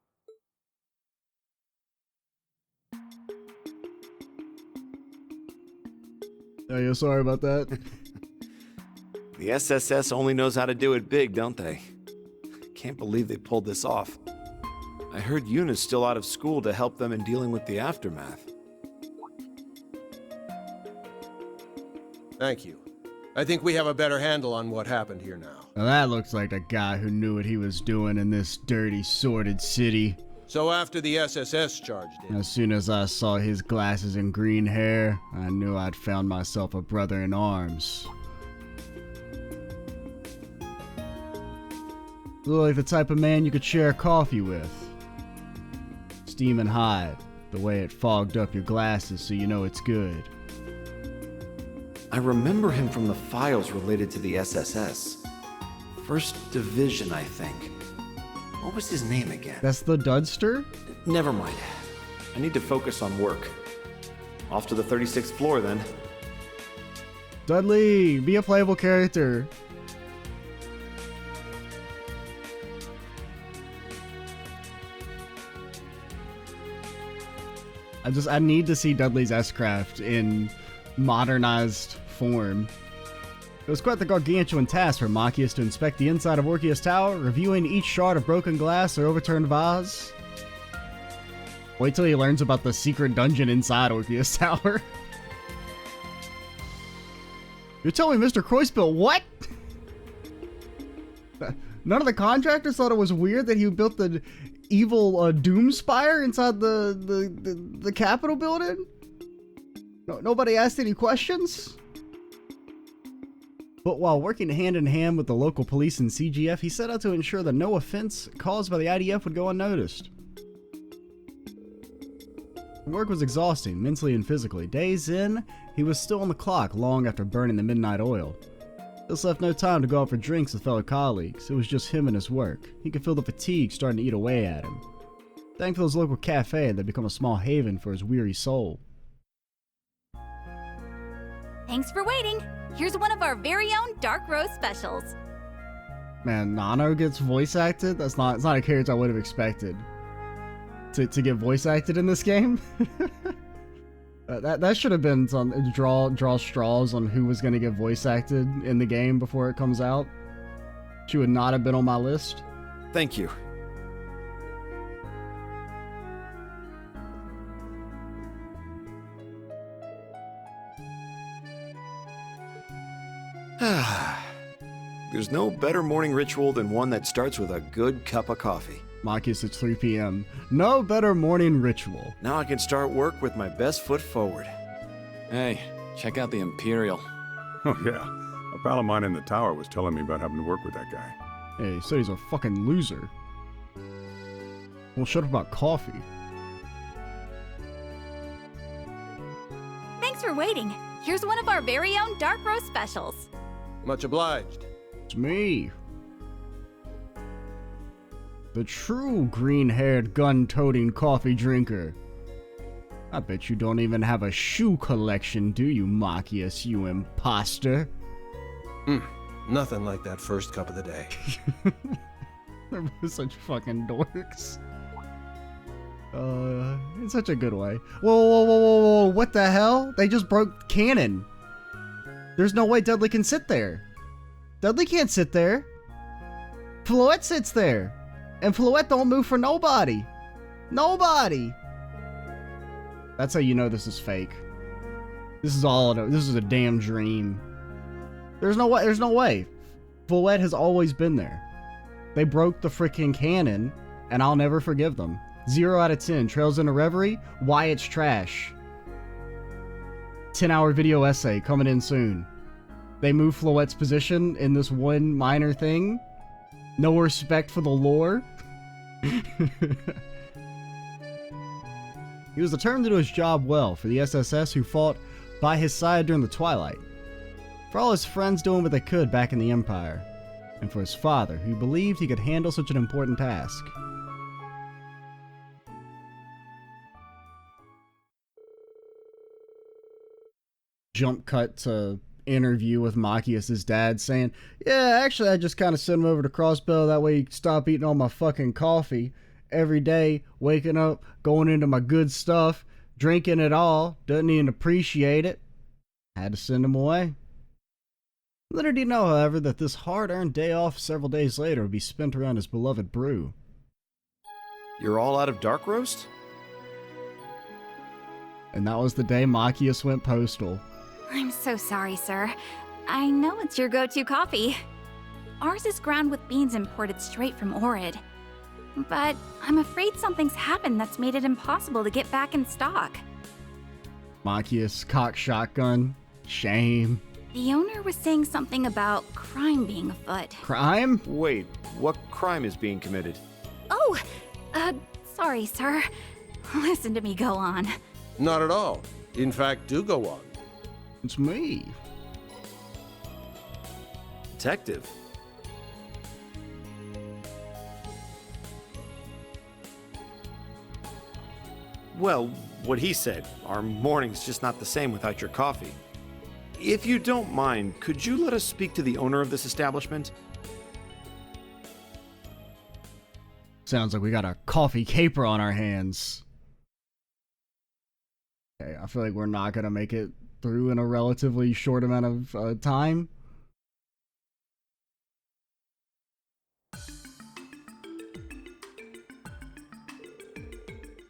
[SPEAKER 1] Oh, yeah, sorry about that.
[SPEAKER 10] The SSS only knows how to do it big, don't they? Can't believe they pulled this off. I heard Yuna's still out of school to help them in dealing with the aftermath.
[SPEAKER 12] Thank you. I think we have a better handle on what happened here now.
[SPEAKER 1] Now that looks like a guy who knew what he was doing in this dirty, sordid city.
[SPEAKER 12] So after the SSS charged in...
[SPEAKER 1] As soon as I saw his glasses and green hair, I knew I'd found myself a brother in arms. Look like the type of man you could share coffee with. Steaming hot, the way it fogged up your glasses so you know it's good.
[SPEAKER 10] I remember him from the files related to the SSS. First Division, I think. What was his name again?
[SPEAKER 1] That's the Dudster?
[SPEAKER 10] Never mind. I need to focus on work. Off to the 36th floor, then.
[SPEAKER 1] Dudley, be a playable character. I need to see Dudley's S-Craft in modernized form. It was quite the gargantuan task for Machias to inspect the inside of Orkia's tower, reviewing each shard of broken glass or overturned vase. Wait till he learns about the secret dungeon inside Orkia's tower. You're telling me Mr. Crossbell what? None of the contractors thought it was weird that he built the evil Doom Spire inside the Capitol building? No, nobody asked any questions? But while working hand in hand with the local police and CGF, he set out to ensure that no offense caused by the IDF would go unnoticed. Work was exhausting, mentally and physically. Days in, he was still on the clock long after burning the midnight oil. This left no time to go out for drinks with fellow colleagues. It was just him and his work. He could feel the fatigue starting to eat away at him. Thankful his local cafe had become a small haven for his weary soul.
[SPEAKER 2] Thanks for waiting. Here's one of our very own Dark Roast specials.
[SPEAKER 1] Man, Nano gets voice acted? It's not a character I would have expected to get voice acted in this game. That should have been some draw straws on who was going to get voice acted in the game before it comes out. She would not have been on my list.
[SPEAKER 10] Thank you. There's no better morning ritual than one that starts with a good cup of coffee.
[SPEAKER 1] Machias at 3 p.m. No better morning ritual.
[SPEAKER 10] Now I can start work with my best foot forward.
[SPEAKER 4] Hey, check out the Imperial.
[SPEAKER 13] Oh yeah, a pal of mine in the tower was telling me about having to work with that guy.
[SPEAKER 1] Hey, he said he's a fucking loser. Well, shut up about coffee.
[SPEAKER 2] Thanks for waiting. Here's one of our very own Dark Roast specials.
[SPEAKER 12] Much obliged.
[SPEAKER 1] It's me. The true green-haired, gun-toting coffee drinker. I bet you don't even have a shoe collection, do you, Machias, you imposter?
[SPEAKER 12] Nothing like that first cup of the day.
[SPEAKER 1] They're both such fucking dorks. In such a good way. Whoa, what the hell? They just broke canon. There's no way Dudley can sit there. Dudley can't sit there. Floette sits there. And Floette don't move for nobody. Nobody. That's how you know this is fake. This is a damn dream. There's no way. Floette has always been there. They broke the freaking canon, and I'll never forgive them. 0 out of 10. Trails Into Reverie, why it's trash. 10-hour video essay coming in soon. They move Floette's position in this one minor thing. No respect for the lore. He was determined to do his job well for the SSS who fought by his side during the Twilight, for all his friends doing what they could back in the Empire, and for his father who believed he could handle such an important task. Jump cut to interview with Machias' dad saying, yeah, actually I just kind of sent him over to Crossbell, that way he can stop eating all my fucking coffee every day, waking up, going into my good stuff, drinking it all, doesn't even appreciate it. Had to send him away. Little did he know, however, that this hard-earned day off several days later would be spent around his beloved brew.
[SPEAKER 10] You're all out of dark roast?
[SPEAKER 1] And that was the day Machias went postal.
[SPEAKER 2] I'm so sorry, sir. I know it's your go-to coffee. Ours is ground with beans imported straight from Orid. But I'm afraid something's happened that's made it impossible to get back in stock.
[SPEAKER 1] Machias, cock shotgun, shame.
[SPEAKER 2] The owner was saying something about crime being afoot.
[SPEAKER 1] Crime?
[SPEAKER 10] Wait, what crime is being committed?
[SPEAKER 2] Oh, sorry, sir. Listen to me go on.
[SPEAKER 12] Not at all. In fact, do go on.
[SPEAKER 1] It's me.
[SPEAKER 10] Detective. Well, what he said. Our morning's just not the same without your coffee. If you don't mind, could you let us speak to the owner of this establishment?
[SPEAKER 1] Sounds like we got a coffee caper on our hands. Okay, I feel like we're not gonna make it through in a relatively short amount of time.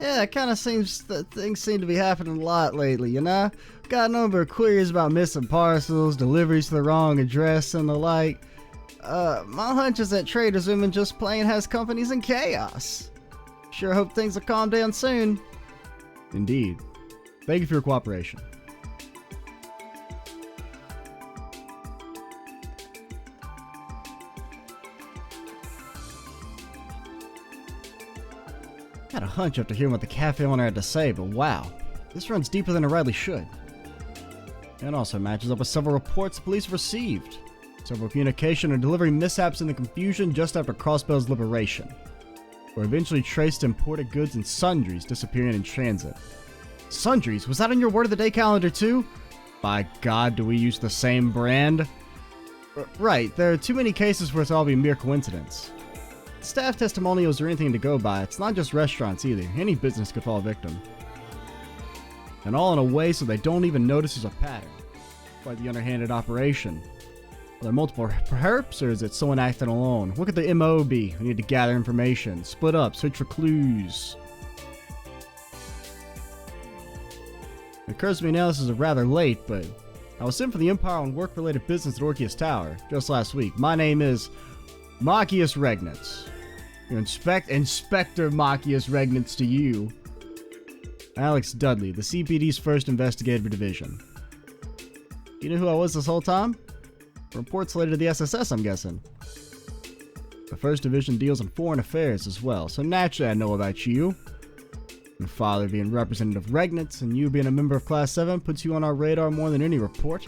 [SPEAKER 1] Yeah, it kind of seems that things seem to be happening a lot lately, you know? Got a number of queries about missing parcels, deliveries to the wrong address, and the like. My hunch is that Trader's Women just plain has companies in chaos. Sure hope things will calm down soon. Indeed. Thank you for your cooperation. Had a hunch after hearing what the cafe owner had to say, but wow, this runs deeper than it rightly should. It also matches up with several reports the police received. Several communication and delivery mishaps in the confusion just after Crossbell's liberation, were eventually traced to imported goods and sundries disappearing in transit. Sundries? Was that on your word of the day calendar too? By God, do we use the same brand? Right, there are too many cases for it to all be mere coincidence. Staff testimonials or anything to go by, it's not just restaurants either. Any business could fall victim. And all in a way so they don't even notice there's a pattern. Quite the underhanded operation. Are there multiple perhaps, or is it someone acting alone? What could the MO be? We need to gather information, split up, search for clues. It occurs to me now this is rather late, but I was sent for the Empire on work-related business at Orkius Tower just last week. My name is Machias Regnitz. Inspector Machias Regnitz to you. Alex Dudley, the CPD's first investigative division. You know who I was this whole time? Reports related to the SSS, I'm guessing. The first division deals in foreign affairs as well, so naturally I know about you. Your father being Representative Regnitz and you being a member of Class 7 puts you on our radar more than any report.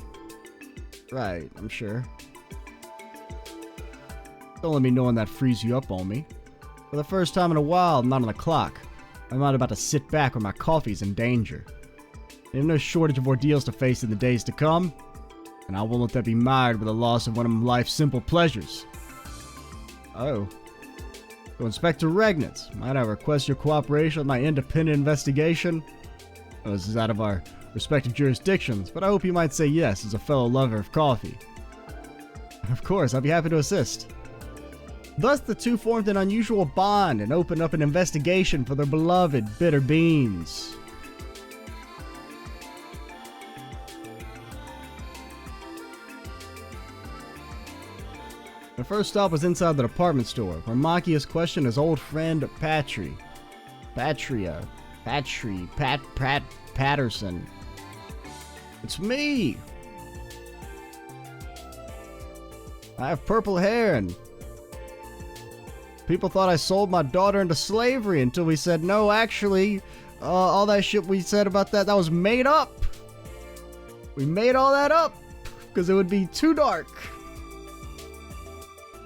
[SPEAKER 1] Right, I'm sure. Don't let me know when that frees you up on me. For the first time in a while, I'm not on the clock. I'm not about to sit back when my coffee's in danger. There's no shortage of ordeals to face in the days to come, and I won't let that be marred with the loss of one of life's simple pleasures. Oh. So Inspector Regnitz, might I request your cooperation with my independent investigation? Well, this is out of our respective jurisdictions, but I hope you might say yes as a fellow lover of coffee. Of course, I'd be happy to assist. Thus, the two formed an unusual bond and opened up an investigation for their beloved bitter beans. The first stop was inside the department store, where Machias questioned his old friend Patterson. It's me! I have purple hair and people thought I sold my daughter into slavery until we said, no, actually, all that shit we said about that was made up. We made all that up because it would be too dark.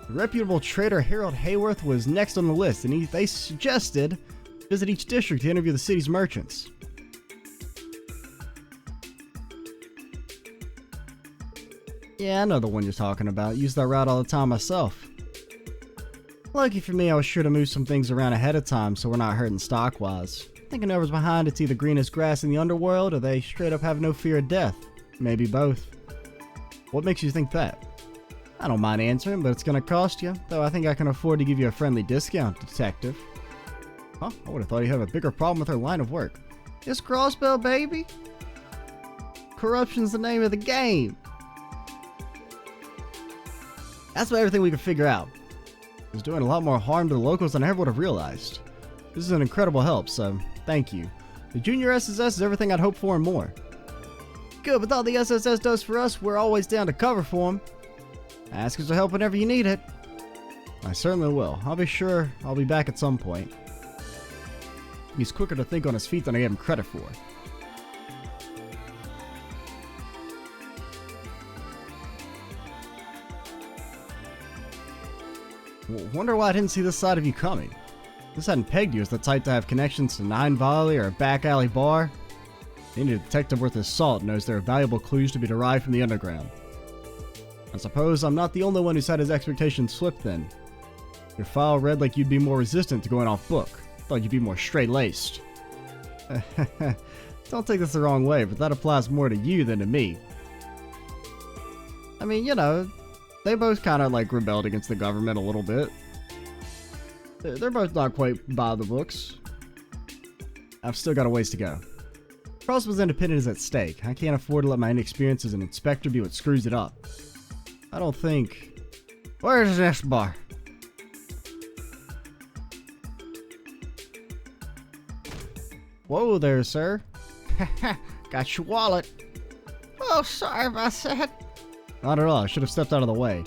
[SPEAKER 1] The reputable trader Harold Hayworth was next on the list, and they suggested visit each district to interview the city's merchants. Yeah, I know the one you're talking about. Use that route all the time myself. Lucky for me, I was sure to move some things around ahead of time so we're not hurting stock-wise. Thinking whoever's behind it's either greenest grass in the underworld or they straight up have no fear of death. Maybe both. What makes you think that? I don't mind answering, but it's gonna cost you, though I think I can afford to give you a friendly discount, detective. Huh? I would have thought you'd have a bigger problem with her line of work. It's Crossbell, baby! Corruption's the name of the game! That's about everything we could figure out. It was doing a lot more harm to the locals than I ever would have realized. This is an incredible help, so thank you. The Junior SSS is everything I'd hoped for and more. Good, but all the SSS does for us, we're always down to cover for them. Ask us to help whenever you need it. I certainly will. I'll be sure I'll be back at some point. He's quicker to think on his feet than I gave him credit for. Wonder why I didn't see this side of you coming. This hadn't pegged you as the type to have connections to Nine Volley or a back alley bar. Any detective worth his salt knows there are valuable clues to be derived from the underground. I suppose I'm not the only one who's had his expectations flipped then. Your file read like you'd be more resistant to going off book. Thought you'd be more straight-laced. Don't take this the wrong way, but that applies more to you than to me. I mean, you know, they both kind of like rebelled against the government a little bit. They're both not quite by the books. I've still got a ways to go. Crossbell's independence is at stake. I can't afford to let my inexperience as an inspector be what screws it up. I don't think... Where's this bar? Whoa there, sir. Got your wallet. Oh, sorry about that. Not at all. I should have stepped out of the way.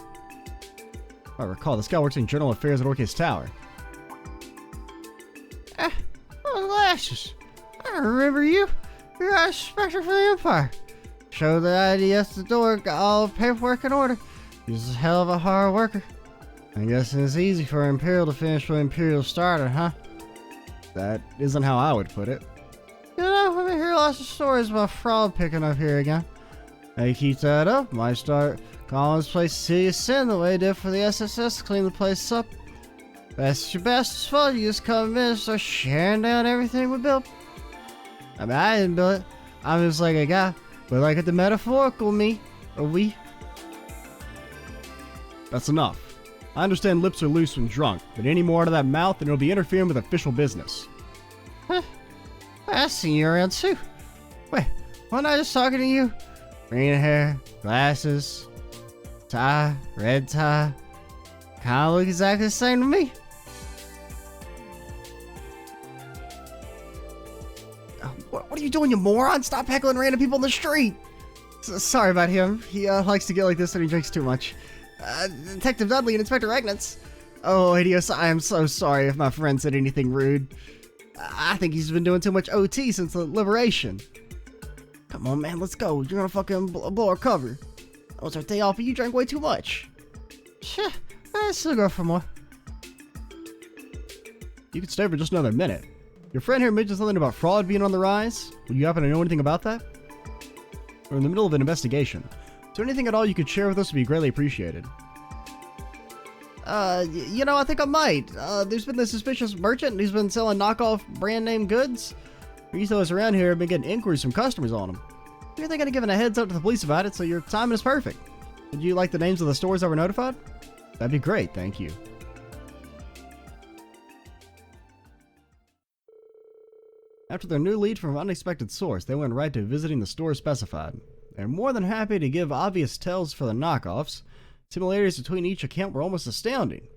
[SPEAKER 1] I recall, this guy works in General Affairs at Orchis Tower. Oh, glasses. I remember you. You're a inspector for the Empire. Showed the ID at the door, got all the paperwork in order. He's a hell of a hard worker. I guess it's easy for Imperial to finish what Imperial started, huh? That isn't how I would put it. You know, I've been hearing lots of stories about fraud picking up here again. Hey, keep that up, might start calling this place City of Sin the way it did for the SSS to clean the place up. That's your best fun. You just come in and start sharing down everything we built. I mean, I didn't build it. I'm just like a guy, but like the metaphorical me, or we. That's enough. I understand lips are loose when drunk, but any more out of that mouth and it'll be interfering with official business. Huh. I see you around too. Wait, wasn't I just talking to you? Green hair, glasses, tie, red tie. Kinda look exactly the same to me. What are you doing, you moron? Stop heckling random people in the street! Sorry about him. He likes to get like this when he drinks too much. Detective Dudley and Inspector Regnitz. Oh, Idios, I am so sorry if my friend said anything rude. I think he's been doing too much OT since the liberation. Come on, man, let's go. You're gonna fucking blow our cover. That was our day off, and you drank way too much. Shit, I'll still go for more. You can stay for just another minute. Your friend here mentioned something about fraud being on the rise. Would you happen to know anything about that? We're in the middle of an investigation. Is there anything at all you could share with us would be greatly appreciated? You know, I think I might. There's been this suspicious merchant who's been selling knockoff brand name goods. These of us around here have been getting inquiries from customers on them. You're thinking of giving a heads up to the police about it, so your timing is perfect. Would you like the names of the stores that were notified? That'd be great, thank you. After their new lead from an unexpected source, they went right to visiting the stores specified. They're more than happy to give obvious tells for the knockoffs. Similarities between each account were almost astounding.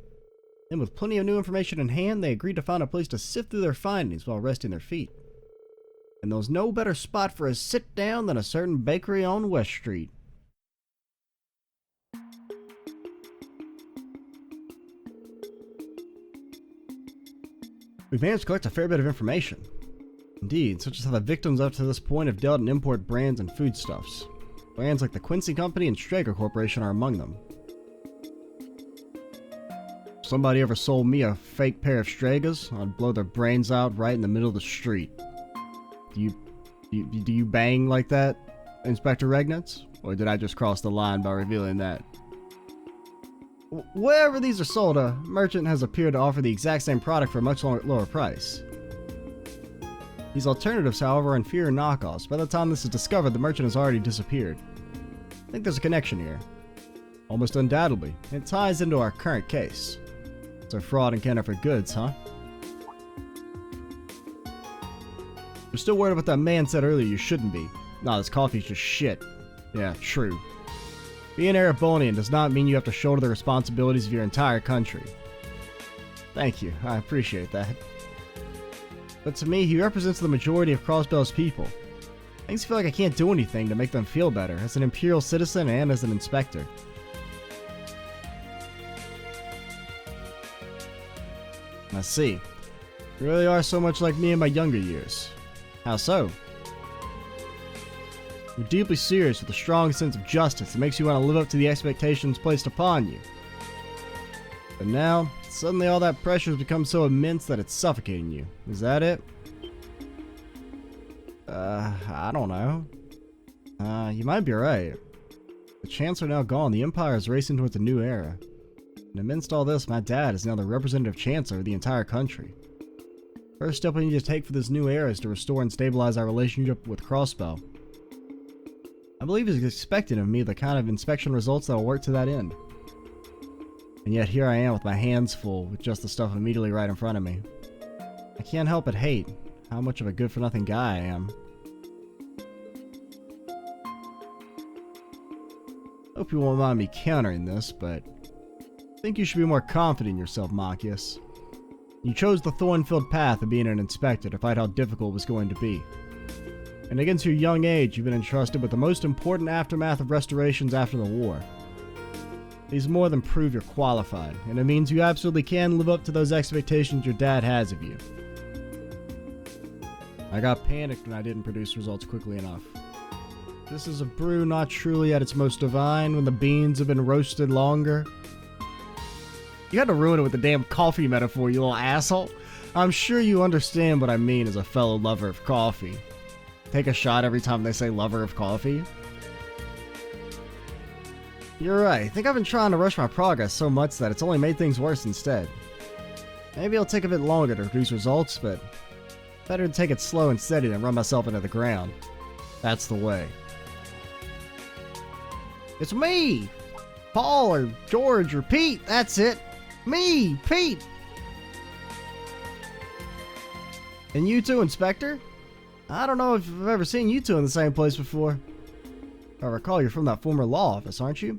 [SPEAKER 1] Then with plenty of new information in hand, they agreed to find a place to sift through their findings while resting their feet. And there was no better spot for a sit-down than a certain bakery on West Street. We've managed to collect a fair bit of information. Indeed, such as how the victims up to this point have dealt in import brands and foodstuffs. Brands like the Quincy Company and Strager Corporation are among them. If somebody ever sold me a fake pair of Stragers, I'd blow their brains out right in the middle of the street. Do you bang like that, Inspector Regnitz? Or did I just cross the line by revealing that? Wherever these are sold, a merchant has appeared to offer the exact same product for a much lower price. These alternatives, however, are inferior knockoffs. By the time this is discovered, the merchant has already disappeared. I think there's a connection here. Almost undoubtedly. It ties into our current case. It's a fraud and counterfeit goods, huh? You're still worried about that man said earlier you shouldn't be. Nah, this coffee's just shit. Yeah, true. Being Erebonian does not mean you have to shoulder the responsibilities of your entire country. Thank you, I appreciate that. But to me, he represents the majority of Crossbell's people. Things feel like I can't do anything to make them feel better, as an Imperial citizen and as an inspector. I see. You really are so much like me in my younger years. How so? You're deeply serious with a strong sense of justice that makes you want to live up to the expectations placed upon you. But now, suddenly all that pressure has become so immense that it's suffocating you. Is that it? I don't know. You might be right. The Chancellor now gone, the Empire is racing towards a new era. And amidst all this, my dad is now the representative Chancellor of the entire country. First step we need to take for this new era is to restore and stabilize our relationship with Crossbell. I believe he's expecting of me the kind of inspection results that will work to that end. And yet here I am with my hands full with just the stuff immediately right in front of me. I can't help but hate how much of a good-for-nothing guy I am. Hope you won't mind me countering this, but I think you should be more confident in yourself, Machias. You chose the thorn-filled path of being an inspector to fight how difficult it was going to be. And against your young age, you've been entrusted with the most important aftermath of restorations after the war. These more than prove you're qualified, and it means you absolutely can live up to those expectations your dad has of you. I got panicked when I didn't produce results quickly enough. This is a brew not truly at its most divine when the beans have been roasted longer. You had to ruin it with the damn coffee metaphor, you little asshole. I'm sure you understand what I mean as a fellow lover of coffee. Take a shot every time they say lover of coffee. You're right. I think I've been trying to rush my progress so much that it's only made things worse instead. Maybe it'll take a bit longer to produce results, but better to take it slow and steady than run myself into the ground. That's the way. It's me! Paul or George or Pete, that's it! Me, Pete! And you too, Inspector? I don't know if I've ever seen you two in the same place before. If I recall, you're from that former law office, aren't you?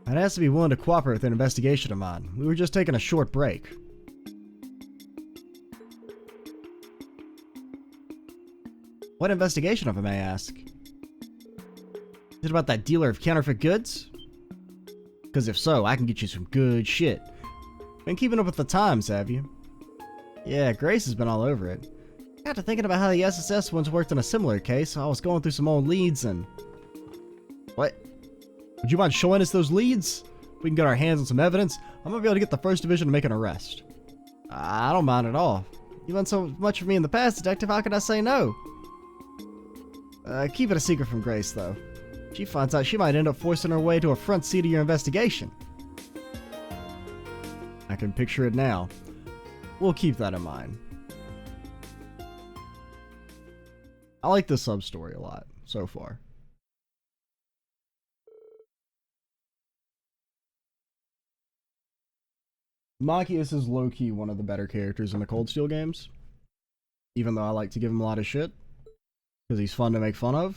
[SPEAKER 1] I'd ask to be willing to cooperate with an investigation of mine. We were just taking a short break. What investigation, if I may ask? Is it about that dealer of counterfeit goods? Because if so, I can get you some good shit. Been keeping up with the times, have you? Yeah, Grace has been all over it. Got to thinking about how the SSS once worked in a similar case. I was going through some old leads and... What? Would you mind showing us those leads? We can get our hands on some evidence. I'm gonna be able to get the First Division to make an arrest. I don't mind at all. You've done so much for me in the past, Detective. How could I say no? Keep it a secret from Grace, though. If she finds out, she might end up forcing her way to a front seat of your investigation. I can picture it now. We'll keep that in mind. I like this sub-story a lot, so far. Machias is low-key one of the better characters in the Cold Steel games. Even though I like to give him a lot of shit. Because he's fun to make fun of.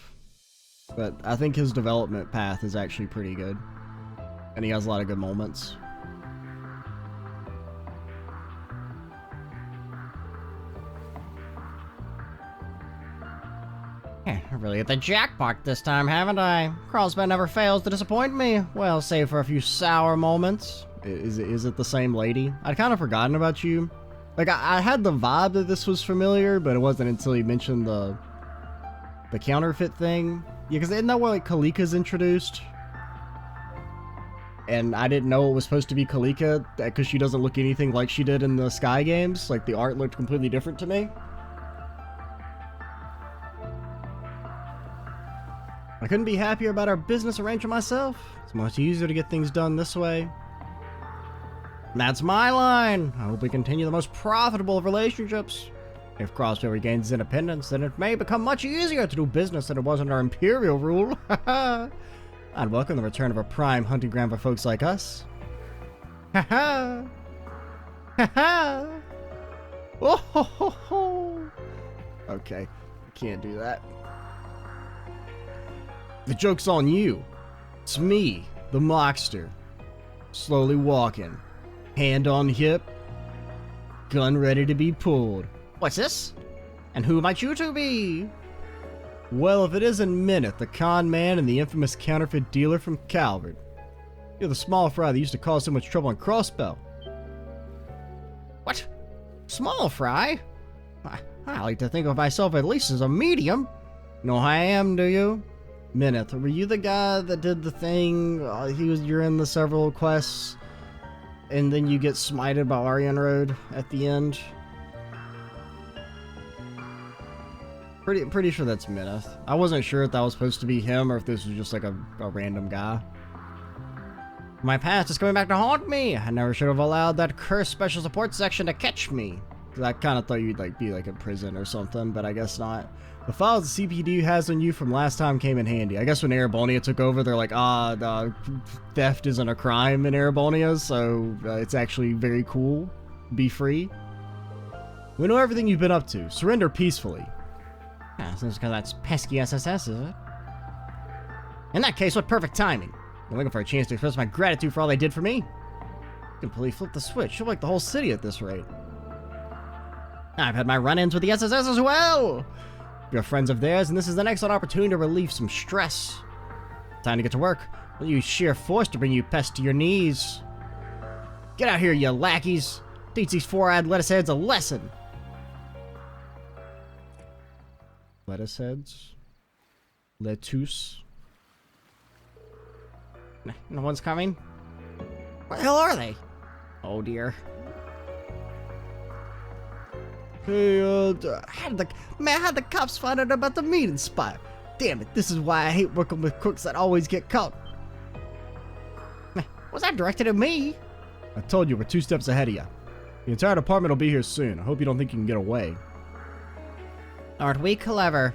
[SPEAKER 1] But I think his development path is actually pretty good. And he has a lot of good moments. I really hit the jackpot this time, haven't I? Crossbell never fails to disappoint me. Well, save for a few sour moments. Is it the same lady? I'd kind of forgotten about you. Like, I had the vibe that this was familiar, but it wasn't until he mentioned the counterfeit thing. Yeah, because isn't that where, like, Kalika's introduced? And I didn't know it was supposed to be Kalika, because she doesn't look anything like she did in the Sky games. Like, the art looked completely different to me. I couldn't be happier about our business arrangement myself. It's much easier to get things done this way. That's my line. I hope we continue the most profitable of relationships. If Crossbell regains independence, then it may become much easier to do business than it was under Imperial rule. I'd welcome the return of a prime hunting ground for folks like us. Ha ha! Ha ha! Oh ho ho ho! Okay, I can't do that. The joke's on you. It's me, the Mockster. Slowly walking, hand on hip, gun ready to be pulled. What's this? And who might you two be? Well, if it isn't Mineth, the con man and the infamous counterfeit dealer from Calvert. You're the small fry that used to cause so much trouble on Crossbell. What? Small fry? I like to think of myself at least as a medium. Know who I am, do you? Mineth, were you the guy that did the thing? You're in the several quests, and then you get smited by Arian Road at the end. Pretty sure that's Mineth. I wasn't sure if that was supposed to be him or if this was just like a random guy. My past is coming back to haunt me. I never should have allowed that cursed special support section to catch me. I kind of thought you'd like be like in prison or something, but I guess not. The files the CPD has on you from last time came in handy. I guess when Erebonia took over, they're like, theft isn't a crime in Erebonia, so it's actually very cool. Be free. We know everything you've been up to. Surrender peacefully. Since because that's pesky SSS, is it? In that case, what perfect timing. I'm looking for a chance to express my gratitude for all they did for me. Completely flip the switch. You'll like the whole city at this rate. I've had my run-ins with the SSS as well. You're friends of theirs, and this is an excellent opportunity to relieve some stress. Time to get to work. We'll use sheer force to bring you pests to your knees. Get out here, you lackeys. Teach these four-eyed lettuce heads a lesson. Lettuce heads? Lettuce? No one's coming? Where the hell are they? Oh dear. Hey, how did the cops find out about the meeting spot? Damn it, this is why I hate working with crooks that always get caught. Was that directed at me? I told you, we're 2 steps ahead of you. The entire department will be here soon. I hope you don't think you can get away. Aren't we clever?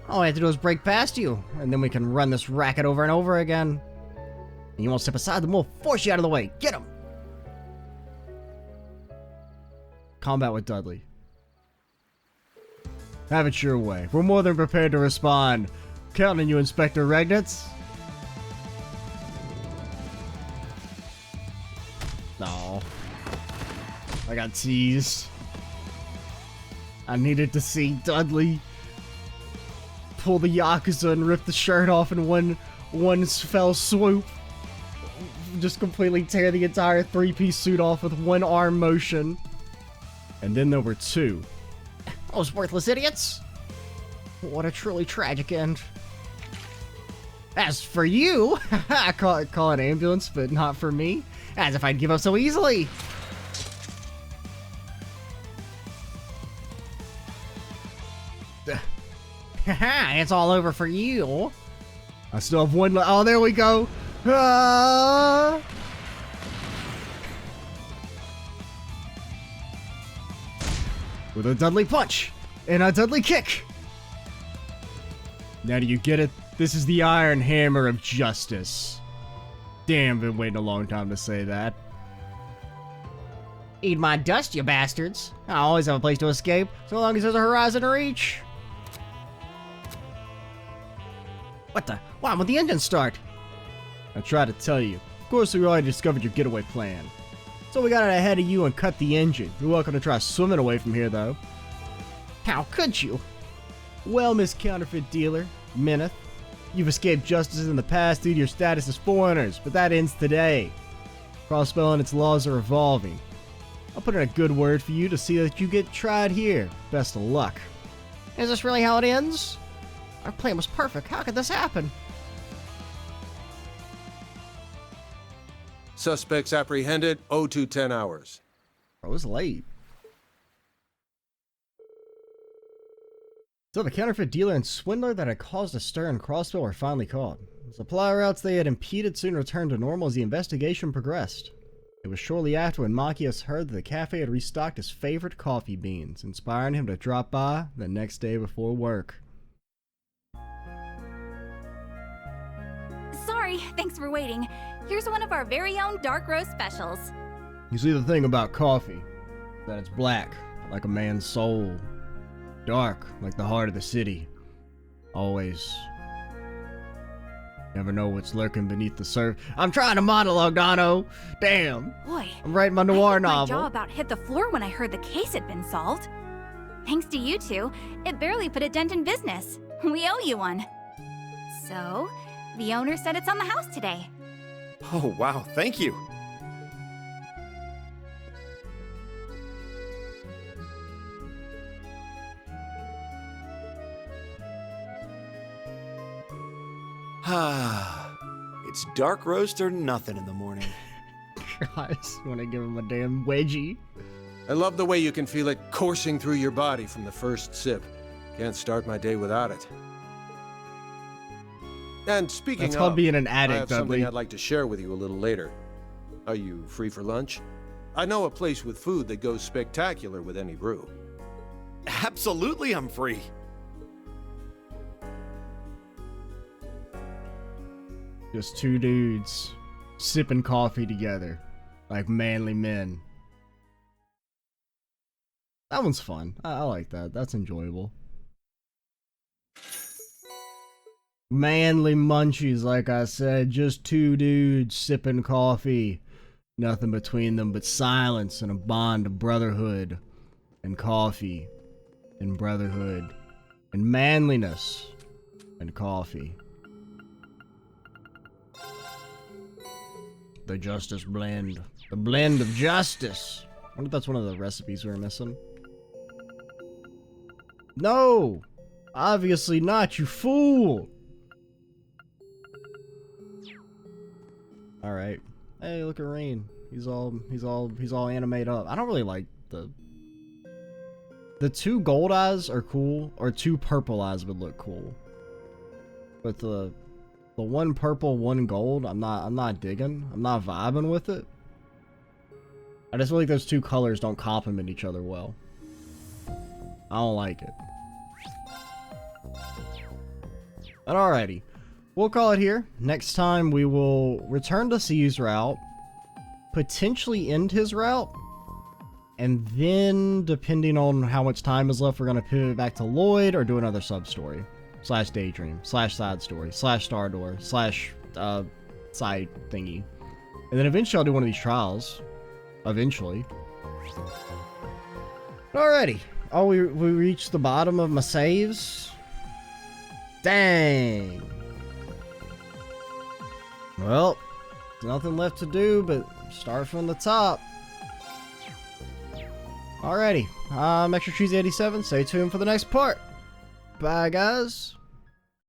[SPEAKER 1] All we have to do is break past you, and then we can run this racket over and over again. And you won't step aside, then we'll force you out of the way. Get him! Combat with Dudley. Have it your way. We're more than prepared to respond. Counting on you, Inspector Regnitz. No. I got teased. I needed to see Dudley pull the Yakuza and rip the shirt off in one fell swoop. Just completely tear the entire 3-piece suit off with one arm motion. And then there were 2. Those worthless idiots! What a truly tragic end. As for you, I call an ambulance, but not for me. As if I'd give up so easily. It's all over for you. I still have one. Oh, there we go. Ah! With a Dudley punch and a Dudley kick. Now do you get it? This is the Iron Hammer of Justice. Damn, been waiting a long time to say that. Eat my dust, you bastards. I always have a place to escape, so long as there's a horizon to reach. What the? Why won't the engine start? I tried to tell you. Of course, we already discovered your getaway plan. So we got it ahead of you and cut the engine. You're welcome to try swimming away from here, though. How could you? Well, Miss Counterfeit Dealer, Mineth, you've escaped justice in the past due to your status as foreigners, but that ends today. Crossbell and its laws are evolving. I'll put in a good word for you to see that you get tried here. Best of luck. Is this really how it ends? Our plan was perfect. How could this happen?
[SPEAKER 12] Suspects apprehended, 0210 hours.
[SPEAKER 1] I was late. So the counterfeit dealer and swindler that had caused a stir in Crossbell were finally caught. The supply routes they had impeded soon returned to normal as the investigation progressed. It was shortly after when Machias heard that the cafe had restocked his favorite coffee beans, inspiring him to drop by the next day before work.
[SPEAKER 2] Sorry, thanks for waiting. Here's one of our very own dark roast specials.
[SPEAKER 1] You see, the thing about coffee, that it's black, like a man's soul. Dark, like the heart of the city. Always. Never know what's lurking beneath the surface. I'm trying to monologue, Dono! Damn!
[SPEAKER 2] Boy,
[SPEAKER 1] I'm writing my noir
[SPEAKER 2] my
[SPEAKER 1] novel.
[SPEAKER 2] jaw about hit the floor when I heard the case had been solved. Thanks to you two, it barely put a dent in business. We owe you one. So, the owner said it's on the house today.
[SPEAKER 10] Oh, wow, thank you. It's dark roast or nothing in the morning.
[SPEAKER 1] Guys, want to give him a damn wedgie.
[SPEAKER 12] I love the way you can feel it coursing through your body from the first sip. Can't start my day without it. And speaking
[SPEAKER 1] That's
[SPEAKER 12] of,
[SPEAKER 1] called being an
[SPEAKER 12] I
[SPEAKER 1] addict,
[SPEAKER 12] have something
[SPEAKER 1] Dudley.
[SPEAKER 12] I'd like to share with you a little later. Are you free for lunch? I know a place with food that goes spectacular with any brew.
[SPEAKER 10] Absolutely, I'm free.
[SPEAKER 1] Just two dudes sipping coffee together like manly men. That one's fun. I like that. That's enjoyable. Manly munchies, like I said. Just two dudes sipping coffee. Nothing between them but silence and a bond of brotherhood. And coffee. And brotherhood. And manliness. And coffee. The Justice Blend. The blend of justice. I wonder if that's one of the recipes we were missing. No! Obviously not, you fool! Alright. Hey, look at Rain. He's all animated up. I don't really like the two gold eyes are cool, or two purple eyes would look cool. But the one purple, one gold, I'm not digging. I'm not vibing with it. I just feel like those two colors don't complement each other well. I don't like it. But alrighty. We'll call it here. Next time we will return to C's route, potentially end his route, and then, depending on how much time is left, we're going to pivot back to Lloyd or do another sub-story. / daydream, / side story, / star door, / side thingy. And then eventually I'll do one of these trials. Eventually. Alrighty. Oh, we reached the bottom of my saves. Dang. Well, there's nothing left to do but start from the top. Alrighty. I'm Extra Cheesy 87. Stay tuned for the next part. Bye, guys.